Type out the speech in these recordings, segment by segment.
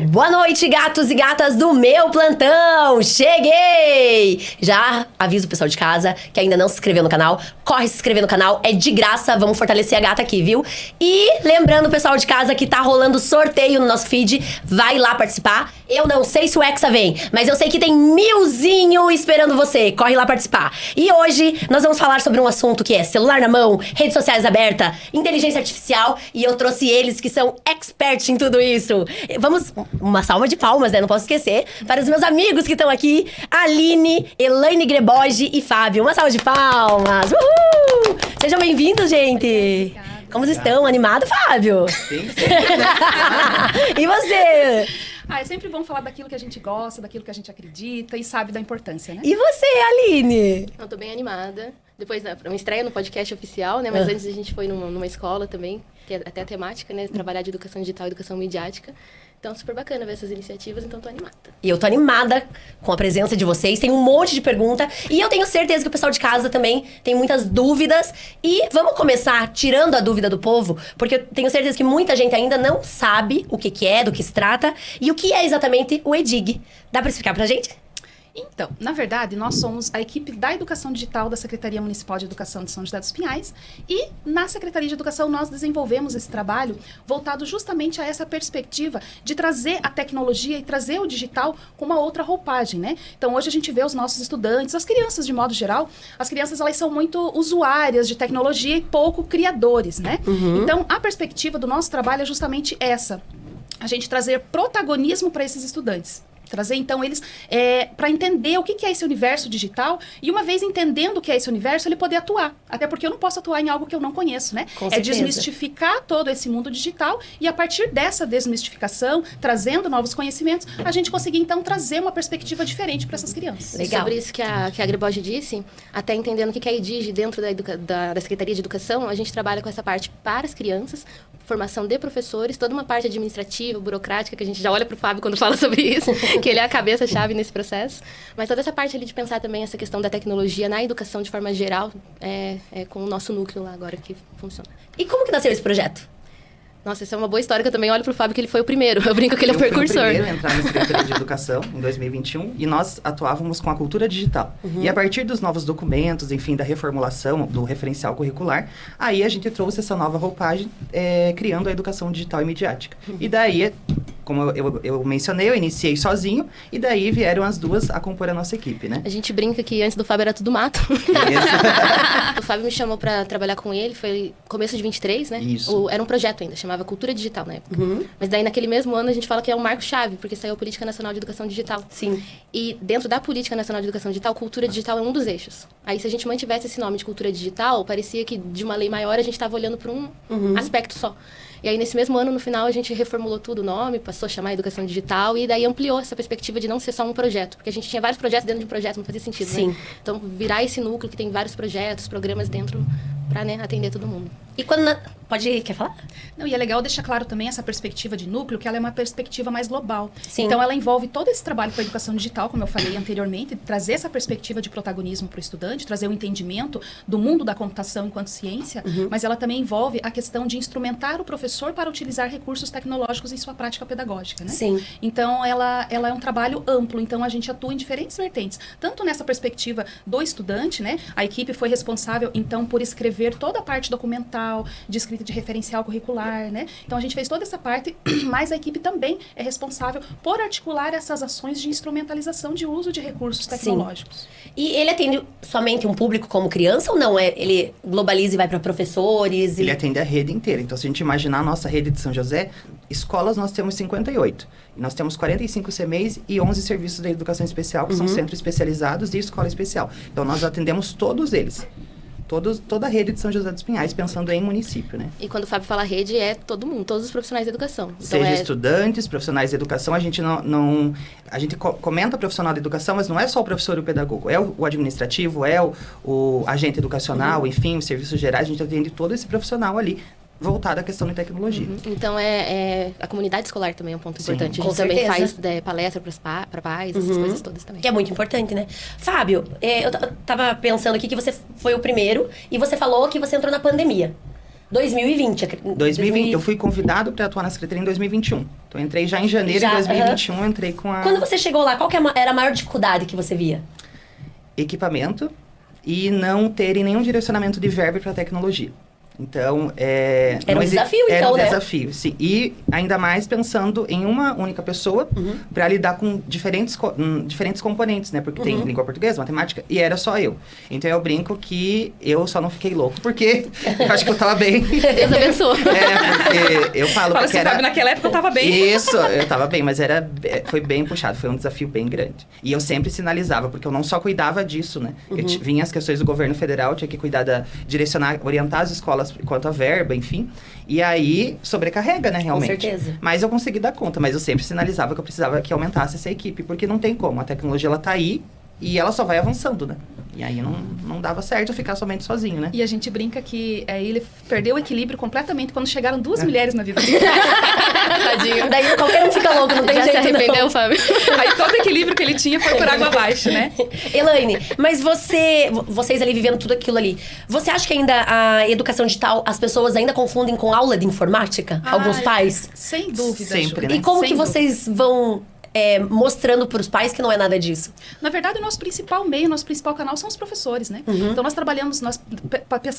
Boa noite, gatos e gatas do meu plantão! Cheguei! Já aviso o pessoal de casa que ainda não se inscreveu no canal, corre se inscrever no canal, é de graça, vamos fortalecer a gata aqui, viu? E lembrando o pessoal de casa que tá rolando sorteio no nosso feed, vai lá participar. Eu não sei se o Hexa vem, mas eu sei que tem 1000zinho esperando você, corre lá participar. E hoje nós vamos falar sobre um assunto que é celular na mão, redes sociais abertas, inteligência artificial, e eu trouxe eles que são experts em tudo isso. Vamos, uma salva de palmas, né? Não posso esquecer, para os meus amigos que estão aqui, Aline, Elaine Greboge e Fábio. Uma salva de palmas! Uhul! Sejam bem-vindos, gente! Como vocês estão? Animado, Fábio? Sim. E você? É sempre bom falar daquilo que a gente gosta, daquilo que a gente acredita e sabe da importância, né? E você, Aline? Eu tô bem animada. Depois, uma estreia no podcast oficial, né? Mas antes a gente foi numa escola também, que é até a temática, né? Trabalhar de educação digital e educação midiática. Então, super bacana ver essas iniciativas, então tô animada. E eu tô animada com a presença de vocês, tem um monte de pergunta. E eu tenho certeza que o pessoal de casa também tem muitas dúvidas. E vamos começar tirando a dúvida do povo, porque eu tenho certeza que muita gente ainda não sabe o que é, do que se trata. E o que é exatamente o EDIG. Dá pra explicar pra gente? Então, na verdade, nós somos a equipe da Educação Digital da Secretaria Municipal de Educação de São José dos Pinhais e na Secretaria de Educação nós desenvolvemos esse trabalho voltado justamente a essa perspectiva de trazer a tecnologia e trazer o digital com uma outra roupagem, né? Então, hoje a gente vê os nossos estudantes, as crianças de modo geral, as crianças elas são muito usuárias de tecnologia e pouco criadores, né? Então, a perspectiva do nosso trabalho é justamente essa, a gente trazer protagonismo para esses estudantes. Trazer, então, eles para entender o que é esse universo digital e, uma vez entendendo o que é esse universo, ele poder atuar. Até porque eu não posso atuar em algo que eu não conheço, né? Com é certeza. desmistificar todo esse mundo digital e, a partir dessa desmistificação, trazendo novos conhecimentos, a gente conseguir, então, trazer uma perspectiva diferente para essas crianças. Legal. Sobre isso que a Greboge disse, até entendendo o que é a EDIG dentro da Secretaria de Educação, a gente trabalha com essa parte para as crianças, formação de professores, toda uma parte administrativa, burocrática, que a gente já olha para o Fábio quando fala sobre isso, que ele é a cabeça-chave nesse processo. Mas toda essa parte ali de pensar também essa questão da tecnologia na educação de forma geral, é com o nosso núcleo lá agora que funciona. E como que nasceu esse projeto? Nossa, essa é uma boa história que eu também olho pro Fábio, que ele foi o primeiro. Eu brinco que ele é o precursor. Eu fui o primeiro a entrar na Secretaria de Educação em 2021 e nós atuávamos com a cultura digital. E a partir dos novos documentos, enfim, da reformulação do referencial curricular, aí a gente trouxe essa nova roupagem, criando a educação digital e midiática. E daí, como eu mencionei, eu iniciei sozinho e daí vieram as duas a compor a nossa equipe, né? A gente brinca que antes do Fábio era tudo mato. O Fábio me chamou pra trabalhar com ele, foi começo de 23, né? Isso. Era um projeto ainda, chamava Cultura Digital na época. Mas daí, naquele mesmo ano, a gente fala que é um marco-chave, porque saiu a Política Nacional de Educação Digital. Sim. E dentro da Política Nacional de Educação Digital, cultura digital é um dos eixos. Aí, se a gente mantivesse esse nome de cultura digital, parecia que de uma lei maior a gente estava olhando para um aspecto só. E aí, nesse mesmo ano, no final, a gente reformulou tudo o nome, passou a chamar Educação Digital, e daí ampliou essa perspectiva de não ser só um projeto. Porque a gente tinha vários projetos dentro de um projeto, não fazia sentido, Sim. né? Então, virar esse núcleo que tem vários projetos, programas dentro, para, né, atender todo mundo. E quando... Quer falar? Não, e é legal deixar claro também essa perspectiva de núcleo, que ela é uma perspectiva mais global. Sim. Então, ela envolve todo esse trabalho com a educação digital, como eu falei anteriormente, trazer essa perspectiva de protagonismo para o estudante, trazer o entendimento do mundo da computação enquanto ciência, mas ela também envolve a questão de instrumentar o professor para utilizar recursos tecnológicos em sua prática pedagógica, né? Sim. Então, ela é um trabalho amplo, então a gente atua em diferentes vertentes, tanto nessa perspectiva do estudante, né? A equipe foi responsável, então, por escrever toda a parte documental, de escrita de referencial curricular, né? Então, a gente fez toda essa parte, mas a equipe também é responsável por articular essas ações de instrumentalização de uso de recursos tecnológicos. E ele atende somente um público como criança ou não? Ele globaliza e vai para professores? Ele atende a rede inteira. Então, se a gente imaginar a nossa rede de São José, escolas nós temos 58. E nós temos 45 CMEs e 11 serviços de educação especial, que são centros especializados e escola especial. Então, nós atendemos todos eles. Toda a rede de São José dos Pinhais, pensando em município, né? E quando o Fábio fala rede, é todo mundo, todos os profissionais da educação. Então, Seja estudantes, profissionais de educação, a gente não a gente comenta profissional de educação, mas não é só o professor e o pedagogo, é o administrativo, é o agente educacional, enfim, os serviços gerais, a gente atende todo esse profissional ali, voltado à questão de tecnologia. Então, a comunidade escolar também é um ponto importante. A com gente também certeza. faz palestra para pais, essas coisas todas também. Que é muito importante, né? Fábio, eu tava pensando aqui que você foi o primeiro e você falou que você entrou na pandemia. 2020. 2020, eu fui convidado para atuar na Secretaria em 2021. Então, eu entrei já em janeiro de 2021, eu entrei com a... Quando você chegou lá, qual que era a maior dificuldade que você via? Equipamento e não terem nenhum direcionamento de verba para tecnologia. Então, Era um desafio, era então, um né? desafio, sim. E ainda mais pensando em uma única pessoa para lidar com diferentes componentes, né? Porque tem língua portuguesa, matemática, e era só eu. Então, eu brinco que eu só não fiquei louco, porque eu acho que eu tava bem. Deus abençoe. Porque eu falo Fala que assim, Fábio, naquela época eu tava bem. Isso, eu tava bem, mas foi bem puxado, foi um desafio bem grande. E eu sempre sinalizava, porque eu não só cuidava disso, né? Vinha as questões do governo federal, tinha que cuidar direcionar, orientar as escolas quanto a verba, enfim. E aí, sobrecarrega, né, realmente. Com certeza. Mas eu consegui dar conta, mas eu sempre sinalizava que eu precisava que aumentasse essa equipe, porque não tem como. A tecnologia, ela tá aí e ela só vai avançando, né? E aí não dava certo eu ficar somente sozinho, né? E a gente brinca que ele perdeu o equilíbrio completamente quando chegaram 2 mulheres na vida dele. Tadinho. Daí qualquer um fica louco, não tem Já se jeito arrependeu, não. Fábio? Aí todo o equilíbrio que ele tinha foi por água abaixo, né? Elaine, mas vocês ali vivendo tudo aquilo ali, você acha que ainda a educação digital, as pessoas ainda confundem com aula de informática? Alguns pais? Sem dúvida, Sempre, Ju. né? E como Sem que dúvida. vocês vão mostrando para os pais que não é nada disso? Na verdade, o nosso principal meio, nosso principal canal são os professores, né? Então, nós trabalhamos,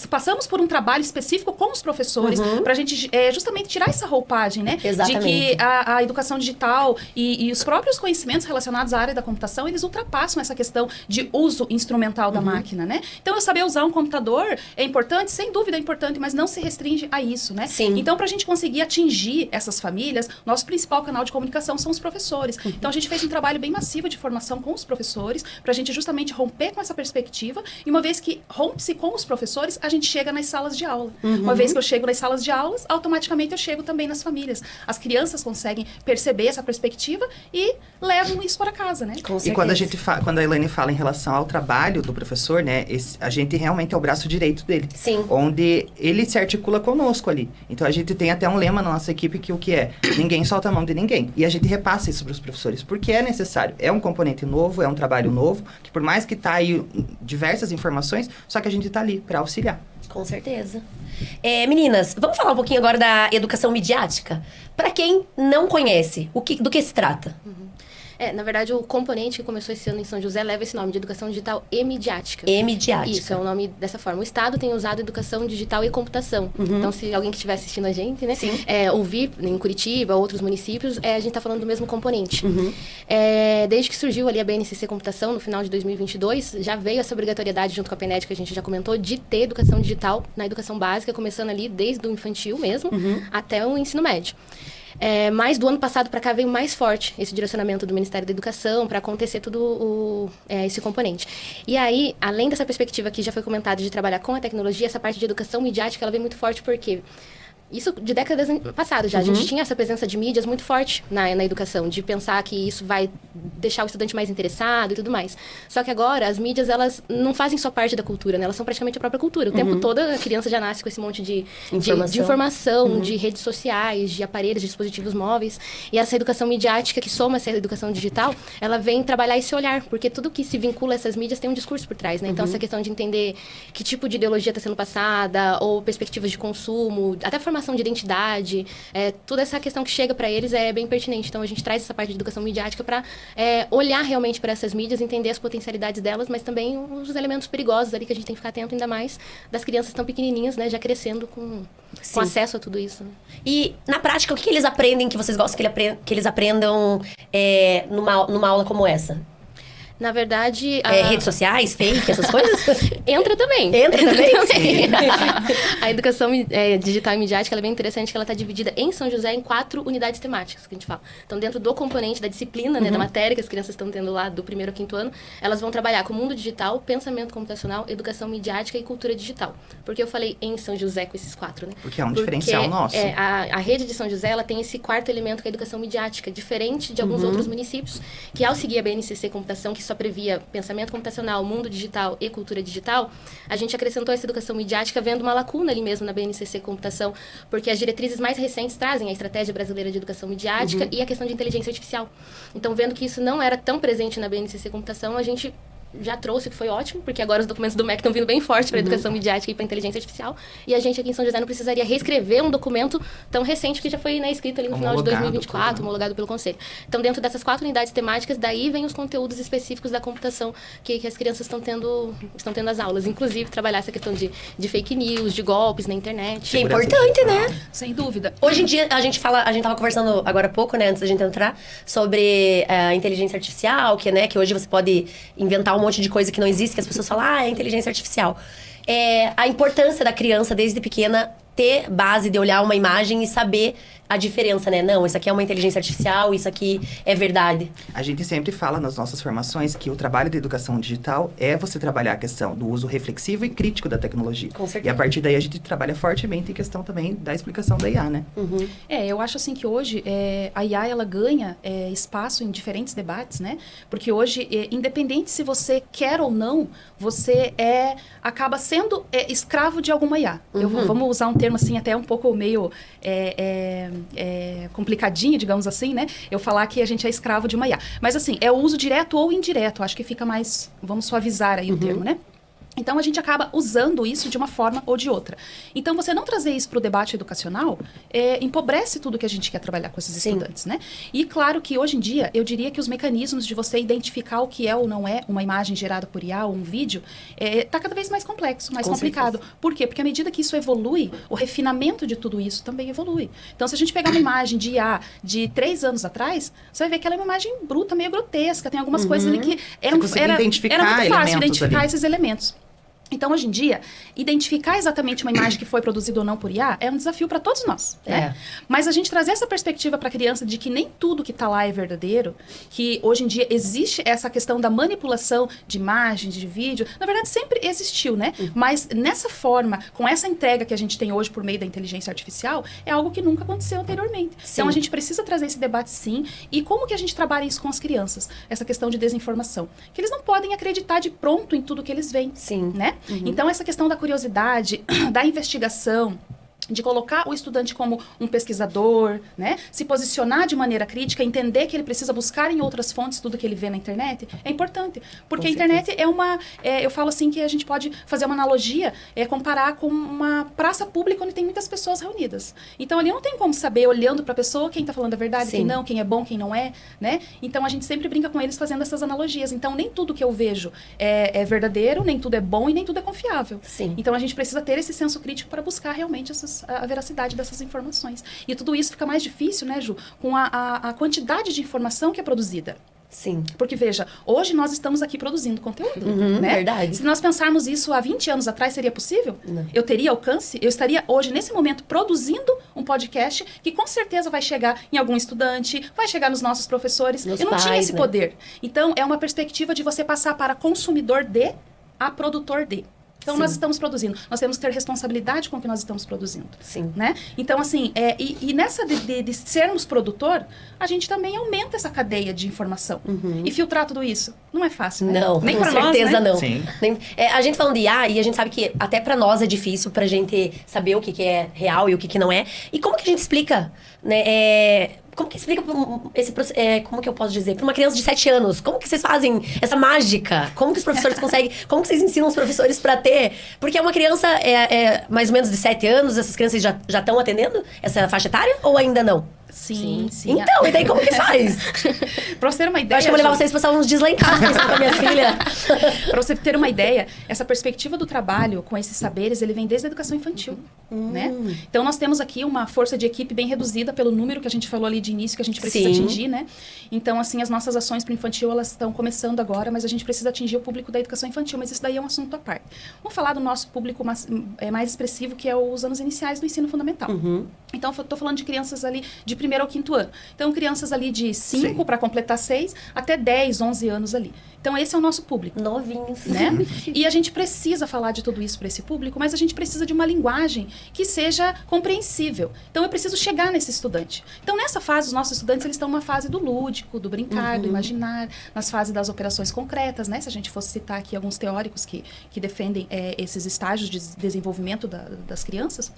passamos por um trabalho específico com os professores para a gente justamente tirar essa roupagem, né? Exatamente. De que a educação digital e os próprios conhecimentos relacionados à área da computação, eles ultrapassam essa questão de uso instrumental da máquina, né? Então, eu saber usar um computador é importante, sem dúvida é importante, mas não se restringe a isso, né? Sim. Então, para a gente conseguir atingir essas famílias, nosso principal canal de comunicação são os professores. Então, a gente fez um trabalho bem massivo de formação com os professores, para a gente justamente romper com essa perspectiva. E uma vez que rompe-se com os professores, a gente chega nas salas de aula. Uma vez que eu chego nas salas de aulas, automaticamente eu chego também nas famílias. As crianças conseguem perceber essa perspectiva e levam isso para casa, né? Com E quando certeza. quando a Elaine fala em relação ao trabalho do professor, né, a gente realmente é o braço direito dele. Sim. Onde ele se articula conosco ali. Então a gente tem até um lema na nossa equipe que o que é? Ninguém solta a mão de ninguém. E a gente repassa isso para os professores, porque é necessário. É um componente novo, é um trabalho novo, que por mais que tá aí diversas informações, só que a gente tá ali para auxiliar. Com certeza. Meninas, vamos falar um pouquinho agora da educação midiática? Para quem não conhece, do que se trata? Na verdade, o componente que começou esse ano em São José leva esse nome de educação digital e midiática. E midiática. Isso, é o nome dessa forma. O Estado tem usado educação digital e computação. Então, se alguém que estiver assistindo a gente, né, ouvir em Curitiba, outros municípios, a gente está falando do mesmo componente. Desde que surgiu ali a BNCC Computação, no final de 2022, já veio essa obrigatoriedade, junto com a PNED, que a gente já comentou, de ter educação digital na educação básica, começando ali desde o infantil mesmo, até o ensino médio. Mas do ano passado para cá veio mais forte esse direcionamento do Ministério da Educação para acontecer tudo esse componente. E aí, além dessa perspectiva que já foi comentada de trabalhar com a tecnologia, essa parte de educação midiática, ela vem muito forte porque isso de décadas passadas já. A gente tinha essa presença de mídias muito forte na educação, de pensar que isso vai deixar o estudante mais interessado e tudo mais. Só que agora, as mídias, elas não fazem só parte da cultura, né? Elas são praticamente a própria cultura. O tempo todo, a criança já nasce com esse monte de informação, de redes sociais, de aparelhos, de dispositivos móveis. E essa educação midiática, que soma essa educação digital, ela vem trabalhar esse olhar, porque tudo que se vincula a essas mídias tem um discurso por trás, né? Então, essa questão de entender que tipo de ideologia está sendo passada, ou perspectivas de consumo, até formação de identidade, toda essa questão que chega para eles é bem pertinente. Então, a gente traz essa parte de educação midiática para olhar realmente para essas mídias, entender as potencialidades delas, mas também os elementos perigosos ali que a gente tem que ficar atento, ainda mais das crianças tão pequenininhas, né, já crescendo com acesso a tudo isso. Né? E, na prática, o que eles aprendem que vocês gostam que eles aprendam numa aula como essa? Na verdade... Redes sociais, fake, essas coisas? Entra também. Entra também? A educação digital e midiática, ela é bem interessante, que ela está dividida em São José em 4 unidades temáticas, que a gente fala. Então, dentro do componente da disciplina, né, da matéria que as crianças estão tendo lá do 1º ao 5º ano, elas vão trabalhar com o mundo digital, pensamento computacional, educação midiática e cultura digital. Por que eu falei em São José com esses 4, né? Porque é um diferencial nosso. A rede de São José, ela tem esse 4º elemento, que é a educação midiática, diferente de alguns outros municípios, que ao seguir a BNCC Computação, que só previa pensamento computacional, mundo digital e cultura digital, a gente acrescentou essa educação midiática vendo uma lacuna ali mesmo na BNCC Computação, porque as diretrizes mais recentes trazem a Estratégia Brasileira de Educação Midiática e a questão de inteligência artificial. Então, vendo que isso não era tão presente na BNCC Computação, a gente já trouxe, que foi ótimo, porque agora os documentos do MEC estão vindo bem forte para a educação midiática e para a inteligência artificial. E a gente aqui em São José não precisaria reescrever um documento tão recente que já foi, né, escrito ali no final de 2024, homologado pelo Conselho. Então, dentro dessas 4 unidades temáticas, daí vem os conteúdos específicos da computação que as crianças estão tendo as aulas. Inclusive, trabalhar essa questão de fake news, de golpes na internet. Que é importante, né? Sem dúvida. Hoje em dia, a gente tava conversando agora há pouco, né, antes da gente entrar, sobre a inteligência artificial, que hoje você pode inventar um monte de coisa que não existe, que as pessoas falam, é inteligência artificial. A importância da criança, desde pequena, ter base de olhar uma imagem e saber a diferença, né? Não, isso aqui é uma inteligência artificial, isso aqui é verdade. A gente sempre fala nas nossas formações que o trabalho da educação digital é você trabalhar a questão do uso reflexivo e crítico da tecnologia. Com certeza. E a partir daí a gente trabalha fortemente em questão também da explicação da IA, né? Uhum. Eu acho assim que hoje a IA, ela ganha espaço em diferentes debates, né? Porque hoje, independente se você quer ou não, você acaba sendo escravo de alguma IA. Uhum. Vamos usar um termo assim até um pouco meio complicadinho, digamos assim, né? Eu falar que a gente é escravo de uma IA. Mas assim, é o uso direto ou indireto. Acho que fica mais... Vamos suavizar aí o termo, né? Então, a gente acaba usando isso de uma forma ou de outra. Então, você não trazer isso para o debate educacional empobrece tudo que a gente quer trabalhar com esses estudantes, né? E claro que, hoje em dia, eu diria que os mecanismos de você identificar o que é ou não é uma imagem gerada por IA ou um vídeo está cada vez mais complexo, mais complicado. Por quê? Porque à medida que isso evolui, o refinamento de tudo isso também evolui. Então, se a gente pegar uma imagem de IA de 3 anos atrás, você vai ver que ela é uma imagem bruta, meio grotesca. Tem algumas coisas ali que era muito fácil identificar esses elementos. Então, hoje em dia, identificar exatamente uma imagem que foi produzida ou não por IA é um desafio para todos nós, né? Mas a gente trazer essa perspectiva para a criança de que nem tudo que está lá é verdadeiro, que hoje em dia existe essa questão da manipulação de imagens, de vídeo, na verdade sempre existiu, né? Mas nessa forma, com essa entrega que a gente tem hoje por meio da inteligência artificial, é algo que nunca aconteceu anteriormente. Então, a gente precisa trazer esse debate sim. E como que a gente trabalha isso com as crianças? Essa questão de desinformação. Que eles não podem acreditar de pronto em tudo que eles veem, né? Então, essa questão da curiosidade, da investigação, de colocar o estudante como um pesquisador, né? Se posicionar de maneira crítica, entender que ele precisa buscar em outras fontes tudo que ele vê na internet, é importante. Porque a internet é uma... eu falo assim que a gente pode fazer uma analogia, comparar com uma praça pública onde tem muitas pessoas reunidas. Então, ali não tem como saber, olhando para a pessoa, quem está falando a verdade, quem não, quem é bom, quem não é, né? Então, a gente sempre brinca com eles fazendo essas analogias. Então, nem tudo que eu vejo é verdadeiro, nem tudo é bom e nem tudo é confiável. Então, a gente precisa ter esse senso crítico para buscar realmente a veracidade dessas informações. E tudo isso fica mais difícil, né, Ju? Com a quantidade de informação que é produzida. Porque, veja, hoje nós estamos aqui produzindo conteúdo, né? Verdade. Se nós pensarmos isso há 20 anos atrás, seria possível? Não. Eu teria alcance? Eu estaria hoje, nesse momento, produzindo um podcast que com certeza vai chegar em algum estudante, vai chegar nos nossos professores. Eu não tinha esse poder. Então, é uma perspectiva de você passar para consumidor de a produtor de. Então, nós estamos produzindo. Nós temos que ter responsabilidade com o que nós estamos produzindo. Né? Então, assim, e nessa de sermos produtor, a gente também aumenta essa cadeia de informação. E filtrar tudo isso não é fácil, né? Não, nem com certeza nós, né? não. A gente falando de IA, e a gente sabe que até pra nós é difícil pra gente saber o que é real e o que não é. E como que a gente explica, né? Como que explica como que eu posso dizer? Para uma criança de 7 anos, como que vocês fazem essa mágica? Como que os professores conseguem? Como que vocês ensinam os professores para ter? Porque uma criança mais ou menos de 7 anos, essas crianças já estão atendendo essa faixa etária ou ainda não? Sim. Então, e daí como que faz? Pra você ter uma ideia... Eu acho que eu vou levar vocês pra passar uns dias lá em casa, pensar com a minha filha. Pra você ter uma ideia, essa perspectiva do trabalho com esses saberes, ele vem desde a educação infantil, né? Então, nós temos aqui uma força de equipe bem reduzida pelo número que a gente falou ali de início, que a gente precisa atingir, né? Então, assim, as nossas ações pro infantil, elas estão começando agora, mas a gente precisa atingir o público da educação infantil, mas isso daí é um assunto à parte. Vamos falar do nosso público mais expressivo, que é os anos iniciais do ensino fundamental. Então, eu tô falando de crianças ali de 1º ao 5º ano. Então, crianças ali de 5 para completar 6, até 10, 11 anos ali. Então, esse é o nosso público. Novinhos. Né? E a gente precisa falar de tudo isso para esse público, mas a gente precisa de uma linguagem que seja compreensível. Então, eu preciso chegar nesse estudante. Então, nessa fase, os nossos estudantes, eles estão numa fase do lúdico, do brincar, do imaginar, nas fases das operações concretas, né? Se a gente fosse citar aqui alguns teóricos que defendem esses estágios de desenvolvimento das crianças.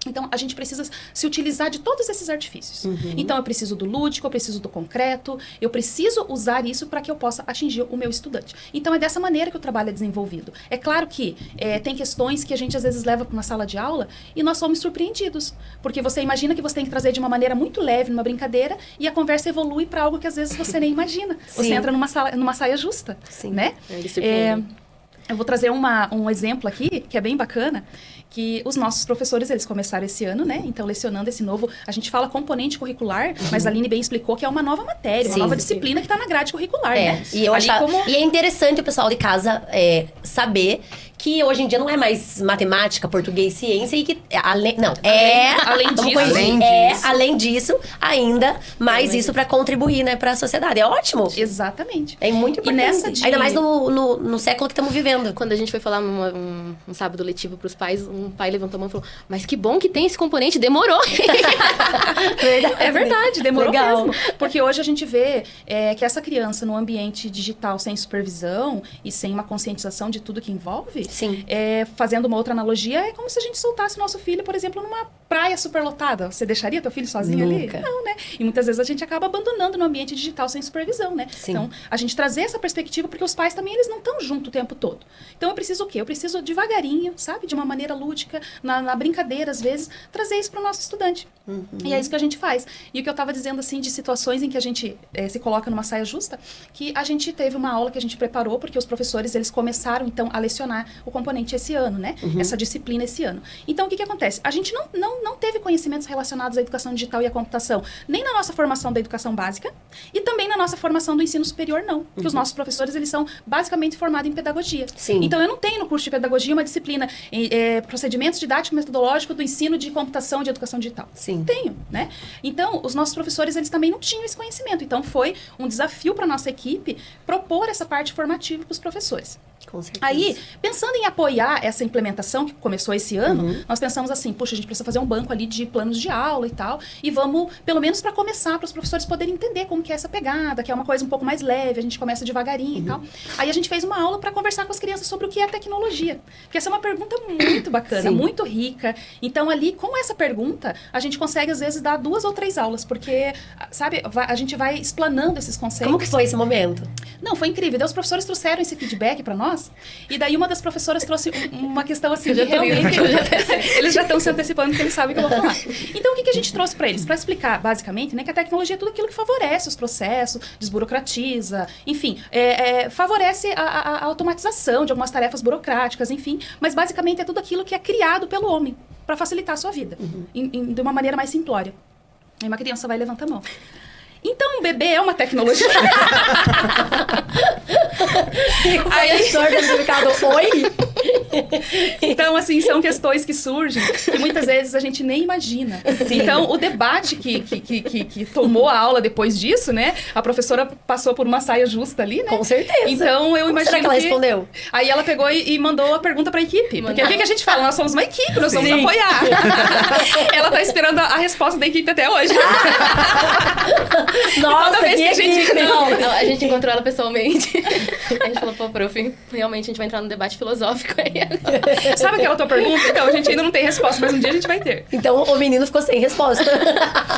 Então, a gente precisa se utilizar de todos esses artifícios. Então, eu preciso do lúdico, eu preciso do concreto, eu preciso usar isso para que eu possa atingir o meu estudante. Então, é dessa maneira que o trabalho é desenvolvido. É claro que tem questões que a gente, às vezes, leva para uma sala de aula e nós somos surpreendidos. Porque você imagina que você tem que trazer de uma maneira muito leve, numa brincadeira, e a conversa evolui para algo que, às vezes, você nem imagina. Você entra numa saia justa, né? Eu vou trazer um exemplo aqui, que é bem bacana, que os nossos professores, eles começaram esse ano, né? Então, lecionando esse novo... A gente fala componente curricular, mas a Aline bem explicou que é uma nova matéria, uma nova disciplina que está na grade curricular, né? E é interessante o pessoal de casa saber que hoje em dia não é mais matemática, português, ciência, e que além disso, ainda mais isso para contribuir, né, para a sociedade. É ótimo. Exatamente. É muito importante. Ainda mais no século que estamos vivendo. Quando a gente foi falar um sábado letivo para os pais, um pai levantou a mão e falou: mas que bom que tem esse componente, demorou. É verdade, demorou mesmo. Porque hoje a gente vê que essa criança no ambiente digital sem supervisão e sem uma conscientização de tudo que envolve, fazendo uma outra analogia, é como se a gente soltasse nosso filho, por exemplo, numa praia superlotada. Você deixaria teu filho sozinho ali? Não, né? E muitas vezes a gente acaba abandonando no ambiente digital sem supervisão, né? Então, a gente trazer essa perspectiva, porque os pais também, eles não estão junto o tempo todo. Então, eu preciso o quê? Eu preciso devagarinho, sabe? De uma maneira lúdica, na brincadeira, às vezes, trazer isso para o nosso estudante. E é isso que a gente faz. E o que eu estava dizendo, assim, de situações em que a gente se coloca numa saia justa, que a gente teve uma aula que a gente preparou, porque os professores, eles começaram, então, a lecionar o componente esse ano, né? Essa disciplina esse ano. Então, o que acontece? A gente não teve conhecimentos relacionados à educação digital e à computação, nem na nossa formação da educação básica e também na nossa formação do ensino superior, não. Porque os nossos professores, eles são basicamente formados em pedagogia. Então, eu não tenho no curso de pedagogia uma disciplina procedimentos didático metodológico do ensino de computação e de educação digital. Tenho, né? Então, os nossos professores, eles também não tinham esse conhecimento. Então, foi um desafio para a nossa equipe propor essa parte formativa para os professores. Com certeza. Aí, pensando em apoiar essa implementação que começou esse ano, nós pensamos assim, puxa, a gente precisa fazer um banco ali de planos de aula e tal, e vamos, pelo menos para começar, para os professores poderem entender como que é essa pegada, que é uma coisa um pouco mais leve, a gente começa devagarinho e tal. Aí a gente fez uma aula para conversar com as crianças sobre o que é tecnologia, porque essa é uma pergunta muito bacana, muito rica. Então, ali, com essa pergunta, a gente consegue, às vezes, dar 2 ou 3 aulas, porque, sabe, a gente vai explanando esses conceitos. Como que foi esse momento? Não, foi incrível. Daí os professores trouxeram esse feedback para nós, e daí uma das professoras trouxe uma questão assim, que realmente eles já estão se antecipando, porque eles sabem que eu vou falar. Então, o que a gente trouxe para eles? Para explicar, basicamente, né, que a tecnologia é tudo aquilo que favorece os processos, desburocratiza, enfim, favorece a automatização de algumas tarefas burocráticas, enfim, mas basicamente é tudo aquilo que é criado pelo homem para facilitar a sua vida, de uma maneira mais simplória. Aí uma criança vai levantar a mão. Então, o bebê é uma tecnologia. Aí a história do ficado, oi? Então, assim, são questões que surgem que muitas vezes a gente nem imagina. Então, o debate que tomou a aula depois disso, né? A professora passou por uma saia justa ali, né? Com certeza. Então, eu imagino será que ela respondeu? Aí ela pegou e mandou a pergunta pra equipe. Porque o que a gente fala? Nós somos uma equipe, nós vamos apoiar. Ela tá esperando a resposta da equipe até hoje. Nossa, toda vez que a gente... Não, a gente encontrou ela pessoalmente. A gente falou, pô, prof, realmente a gente vai entrar num debate filosófico aí agora. Sabe aquela tua pergunta? Então, a gente ainda não tem resposta, mas um dia a gente vai ter. Então, o menino ficou sem resposta.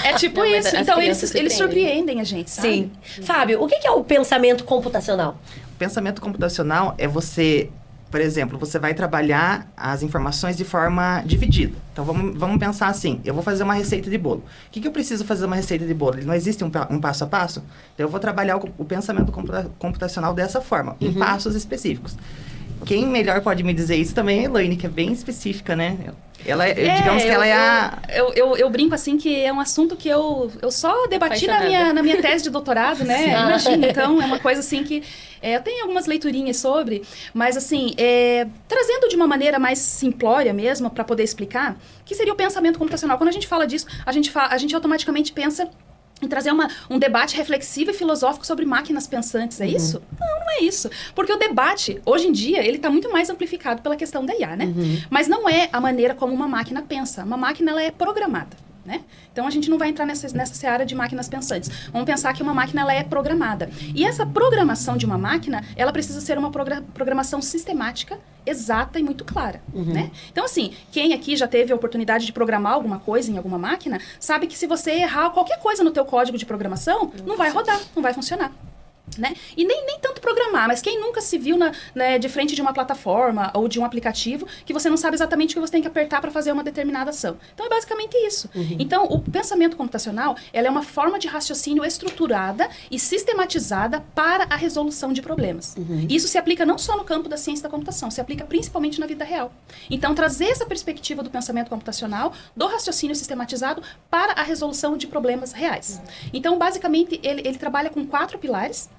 É tipo Não, isso. Então, eles surpreendem a gente, sabe? Sim. Fábio, o que é o pensamento computacional? O pensamento computacional é você, por exemplo, você vai trabalhar as informações de forma dividida. Então, vamos pensar assim, eu vou fazer uma receita de bolo. O que eu preciso fazer uma receita de bolo? Não existe um passo a passo? Então, eu vou trabalhar o pensamento computacional dessa forma, em passos específicos. Quem melhor pode me dizer isso também é a Elaine, que é bem específica, né? Ela, digamos que ela é a... Eu brinco assim que é um assunto que eu só debati na minha tese de doutorado, né? Imagina, então, é uma coisa assim que... eu tenho algumas leiturinhas sobre, mas assim, trazendo de uma maneira mais simplória mesmo, para poder explicar, que seria o pensamento computacional. Quando a gente fala disso, a gente automaticamente pensa em trazer um debate reflexivo e filosófico sobre máquinas pensantes. É isso? Não é isso. Porque o debate, hoje em dia, ele está muito mais amplificado pela questão da IA, né? Mas não é a maneira como uma máquina pensa. Uma máquina, ela é programada. né? Então, a gente não vai entrar nessa seara de máquinas pensantes. Vamos pensar que uma máquina ela é programada. E essa programação de uma máquina, ela precisa ser uma programação sistemática, exata e muito clara, né? Então, assim, quem aqui já teve a oportunidade de programar alguma coisa em alguma máquina, sabe que se você errar qualquer coisa no teu código de programação, não vai rodar, não vai funcionar. Né? E nem tanto programar, mas quem nunca se viu de frente de uma plataforma ou de um aplicativo que você não sabe exatamente o que você tem que apertar para fazer uma determinada ação. Então, é basicamente isso. Então, o pensamento computacional, ela é uma forma de raciocínio estruturada e sistematizada para a resolução de problemas. Isso se aplica não só no campo da ciência da computação, se aplica principalmente na vida real. Então, trazer essa perspectiva do pensamento computacional, do raciocínio sistematizado para a resolução de problemas reais. Então, basicamente, ele trabalha com 4 pilares: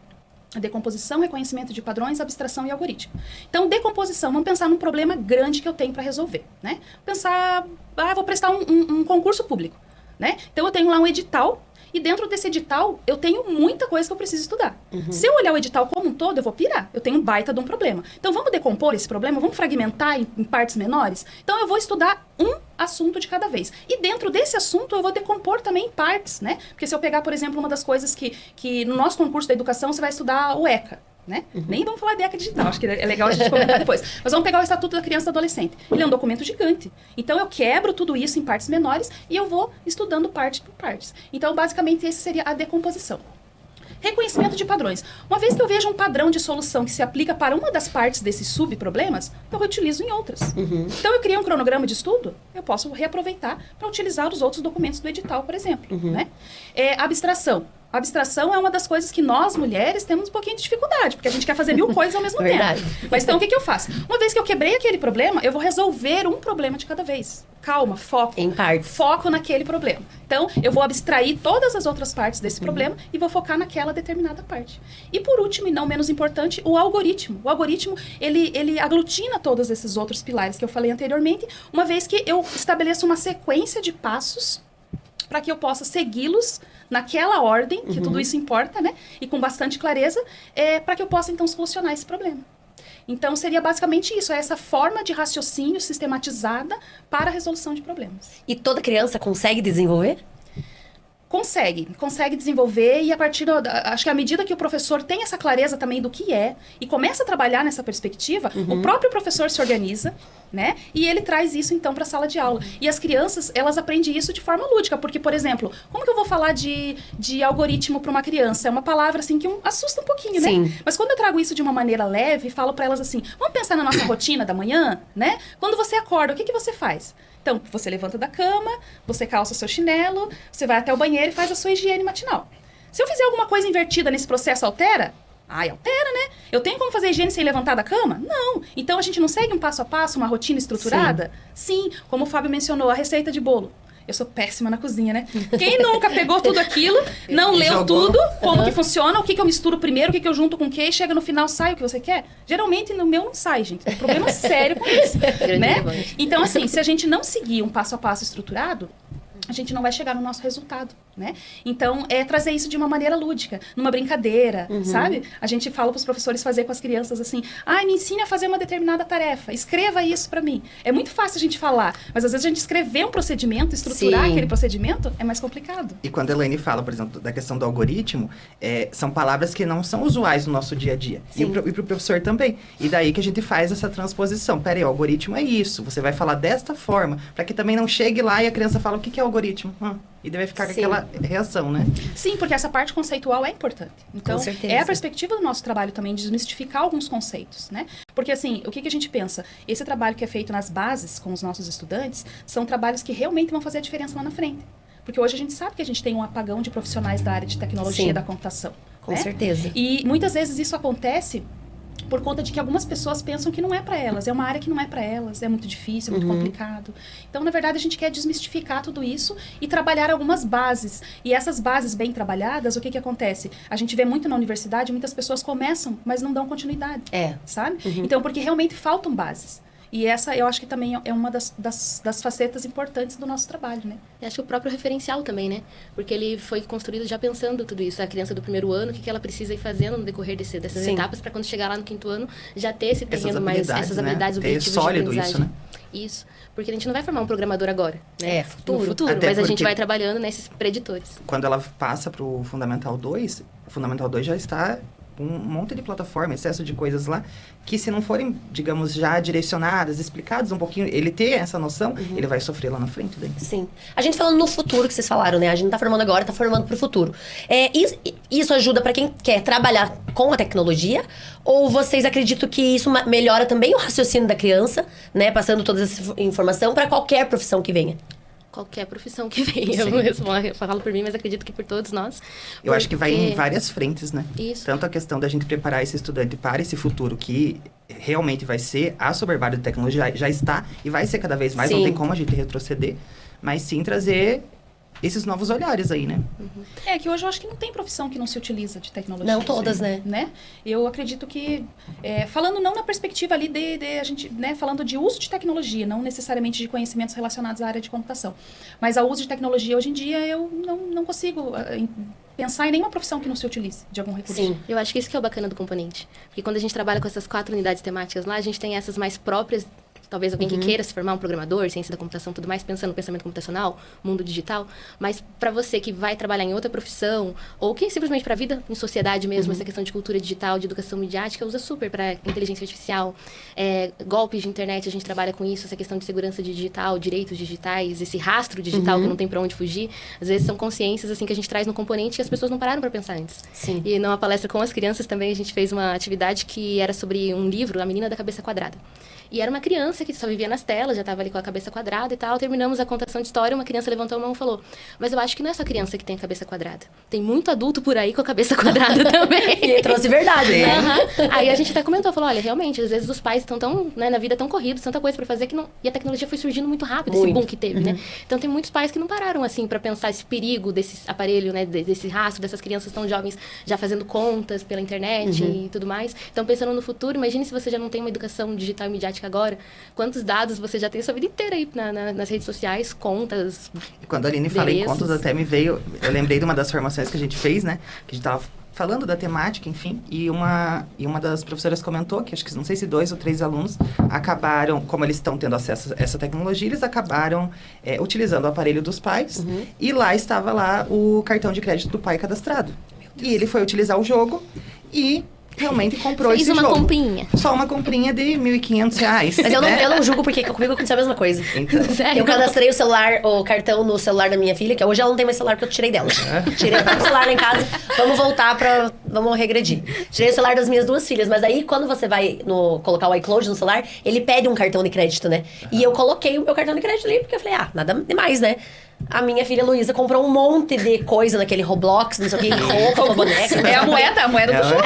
a decomposição, reconhecimento de padrões, abstração e algoritmo. Então, decomposição, vamos pensar num problema grande que eu tenho para resolver, né? Pensar, vou prestar um concurso público, né? Então, eu tenho lá um edital, e dentro desse edital, eu tenho muita coisa que eu preciso estudar. Se eu olhar o edital como um todo, eu vou pirar. Eu tenho um baita de um problema. Então, vamos decompor esse problema? Vamos fragmentar em partes menores? Então, eu vou estudar um assunto de cada vez. E dentro desse assunto, eu vou decompor também em partes, né? Porque se eu pegar, por exemplo, uma das coisas que no nosso concurso da educação, você vai estudar o ECA. Né? Nem vamos falar de ECA digital, acho que é legal a gente comentar depois. Mas vamos pegar o Estatuto da Criança e do Adolescente. Ele é um documento gigante. Então, eu quebro tudo isso em partes menores e eu vou estudando parte por partes. Então, basicamente, essa seria a decomposição. Reconhecimento de padrões. Uma vez que eu vejo um padrão de solução que se aplica para uma das partes desses subproblemas, eu reutilizo em outras. Então, eu criei um cronograma de estudo, eu posso reaproveitar para utilizar os outros documentos do edital, por exemplo. Né? Abstração. A abstração é uma das coisas que nós, mulheres, temos um pouquinho de dificuldade, porque a gente quer fazer 1000 coisas ao mesmo tempo. Mas então, o que eu faço? Uma vez que eu quebrei aquele problema, eu vou resolver um problema de cada vez. Calma, foco. Em partes. Foco naquele problema. Então, eu vou abstrair todas as outras partes desse problema e vou focar naquela determinada parte. E por último, e não menos importante, o algoritmo. O algoritmo, ele aglutina todos esses outros pilares que eu falei anteriormente, uma vez que eu estabeleço uma sequência de passos para que eu possa segui-los naquela ordem, que tudo isso importa, né? E com bastante clareza, para que eu possa, então, solucionar esse problema. Então, seria basicamente isso, essa forma de raciocínio sistematizada para a resolução de problemas. E toda criança consegue desenvolver? Consegue desenvolver e a partir acho que à medida que o professor tem essa clareza também do que é e começa a trabalhar nessa perspectiva, o próprio professor se organiza, né? E ele traz isso então para a sala de aula. E as crianças, elas aprendem isso de forma lúdica, porque, por exemplo, como que eu vou falar de algoritmo para uma criança? É uma palavra assim que assusta um pouquinho, né? Sim. Mas quando eu trago isso de uma maneira leve, falo para elas assim: vamos pensar na nossa rotina da manhã, né? Quando você acorda, o que você faz? Então, você levanta da cama, você calça o seu chinelo, você vai até o banheiro e faz a sua higiene matinal. Se eu fizer alguma coisa invertida nesse processo, altera? Altera, né? Eu tenho como fazer higiene sem levantar da cama? Não. Então, a gente não segue um passo a passo, uma rotina estruturada? Sim. Como o Fábio mencionou, a receita de bolo. Eu sou péssima na cozinha, né? Quem nunca pegou tudo aquilo, não leu tudo, como que funciona, o que eu misturo primeiro, o que eu junto com o quê, e chega no final, sai o que você quer? Geralmente, no meu não sai, gente. Tem problema sério com isso, né? Então, assim, se a gente não seguir um passo a passo estruturado, a gente não vai chegar no nosso resultado, né? Então, trazer isso de uma maneira lúdica, numa brincadeira, sabe? A gente fala para os professores fazer com as crianças assim: me ensine a fazer uma determinada tarefa, escreva isso para mim. É muito fácil a gente falar, mas às vezes a gente escrever um procedimento, estruturar aquele procedimento, é mais complicado. E quando a Elaine fala, por exemplo, da questão do algoritmo, são palavras que não são usuais no nosso dia a dia. E pro professor também. E daí que a gente faz essa transposição. Peraí, o algoritmo é isso, você vai falar desta forma, para que também não chegue lá e a criança fala: o que é algoritmo? E deve ficar com aquela reação, né? Sim, porque essa parte conceitual é importante. Então, com certeza. É a perspectiva do nosso trabalho também de desmistificar alguns conceitos, né? Porque, assim, o que a gente pensa? Esse trabalho que é feito nas bases com os nossos estudantes são trabalhos que realmente vão fazer a diferença lá na frente. Porque hoje a gente sabe que a gente tem um apagão de profissionais da área de tecnologia e da computação. Com certeza. E muitas vezes isso acontece por conta de que algumas pessoas pensam que não é para elas, é uma área que não é para elas, é muito difícil, é muito complicado. Então, na verdade, a gente quer desmistificar tudo isso e trabalhar algumas bases. E essas bases bem trabalhadas, o que acontece? A gente vê muito na universidade, muitas pessoas começam, mas não dão continuidade, sabe? Então, porque realmente faltam bases. E essa, eu acho que também é uma das facetas importantes do nosso trabalho, né? Eu acho que o próprio referencial também, né? Porque ele foi construído já pensando tudo isso. A criança do primeiro ano, o que ela precisa ir fazendo no decorrer dessas etapas, para quando chegar lá no 5º ano, já ter esse terreno mais, essas habilidades, né? objetivos sólido de aprendizagem. isso, né? Isso, porque a gente não vai formar um programador agora, né? É, futuro. No futuro, Até mas a gente porque- vai trabalhando nesses preditores. Quando ela passa para o Fundamental 2, o Fundamental 2 já está um monte de plataforma, excesso de coisas lá, que se não forem, digamos, já direcionadas, explicadas um pouquinho, ele ter essa noção, ele vai sofrer lá na frente daí. Sim. A gente falando no futuro que vocês falaram, né? A gente não tá formando agora, tá formando pro futuro. Isso ajuda pra quem quer trabalhar com a tecnologia? Ou vocês acreditam que isso melhora também o raciocínio da criança, né? Passando toda essa informação pra qualquer profissão que venha? Qualquer profissão que venha, eu falo por mim, mas acredito que por todos nós. Eu acho que vai em porque- várias frentes, né? Isso. Tanto a questão da gente preparar esse estudante para esse futuro que realmente vai ser assoberbado de tecnologia, já está e vai ser cada vez mais, não Sim. tem como a gente retroceder, mas sim trazer esses novos olhares aí, né? É que hoje eu acho que não tem profissão que não se utiliza de tecnologia. Não todas, né? Eu acredito que, falando não na perspectiva ali de a gente, né, falando de uso de tecnologia, não necessariamente de conhecimentos relacionados à área de computação, mas ao uso de tecnologia hoje em dia eu não consigo pensar em nenhuma profissão que não se utilize de algum recurso. Sim. Eu acho que isso que é o bacana do componente. Porque quando a gente trabalha com essas 4 unidades temáticas lá, a gente tem essas mais próprias. Talvez alguém que queira se formar um programador, ciência da computação, tudo mais, pensando no pensamento computacional, mundo digital. Mas para você que vai trabalhar em outra profissão, ou que simplesmente para a vida em sociedade mesmo, essa questão de cultura digital, de educação midiática, usa super para inteligência artificial, golpes de internet, a gente trabalha com isso, essa questão de segurança digital, direitos digitais, esse rastro digital que não tem para onde fugir. Às vezes são consciências assim que a gente traz no componente que as pessoas não pararam para pensar antes. Sim. E numa palestra com as crianças também a gente fez uma atividade que era sobre um livro, A Menina da Cabeça Quadrada. E era uma criança que só vivia nas telas, já estava ali com a cabeça quadrada e tal. Terminamos a contação de história, uma criança levantou a mão e falou: mas eu acho que não é só criança que tem a cabeça quadrada. Tem muito adulto por aí com a cabeça quadrada também. E trouxe verdade, né? Aham. Aí a gente até comentou, falou, olha, realmente, às vezes os pais estão tão, né, na vida tão corridos, tanta coisa pra fazer que não... E a tecnologia foi surgindo muito rápido, esse Muito. boom que teve, né? Então tem muitos pais que não pararam, assim, pra pensar esse perigo desse aparelho, né, desse rastro, dessas crianças tão jovens já fazendo contas pela internet e tudo mais. Então pensando no futuro, imagine se você já não tem uma educação digital e midiática agora, quantos dados você já tem a sua vida inteira aí nas redes sociais, contas. E quando a Aline fala em Endereços. contas, até me veio... Eu lembrei de uma das formações que a gente fez, né? Que a gente tava falando da temática, enfim. E uma das professoras comentou que, acho que não sei se 2 ou 3 alunos acabaram... Como eles estão tendo acesso a essa tecnologia, eles acabaram utilizando o aparelho dos pais. E lá estava lá o cartão de crédito do pai cadastrado. E ele foi utilizar o jogo e... realmente comprou Fez esse uma jogo. comprinha. Só uma comprinha de R$1.500. Mas eu né? não julgo porque comigo aconteceu a mesma coisa. Então, Sério? Eu cadastrei o cartão no celular da minha filha, que hoje ela não tem mais celular porque eu tirei dela. Tirei o celular lá em casa, vamos regredir. Tirei o celular das minhas 2 filhas, mas aí quando você vai colocar o iCloud no celular, ele pede um cartão de crédito, né? E eu coloquei o meu cartão de crédito ali, porque eu falei, nada demais, né? A minha filha Luísa comprou um monte de coisa naquele Roblox, não sei o que, roupa, boneca. É a moeda do jogo.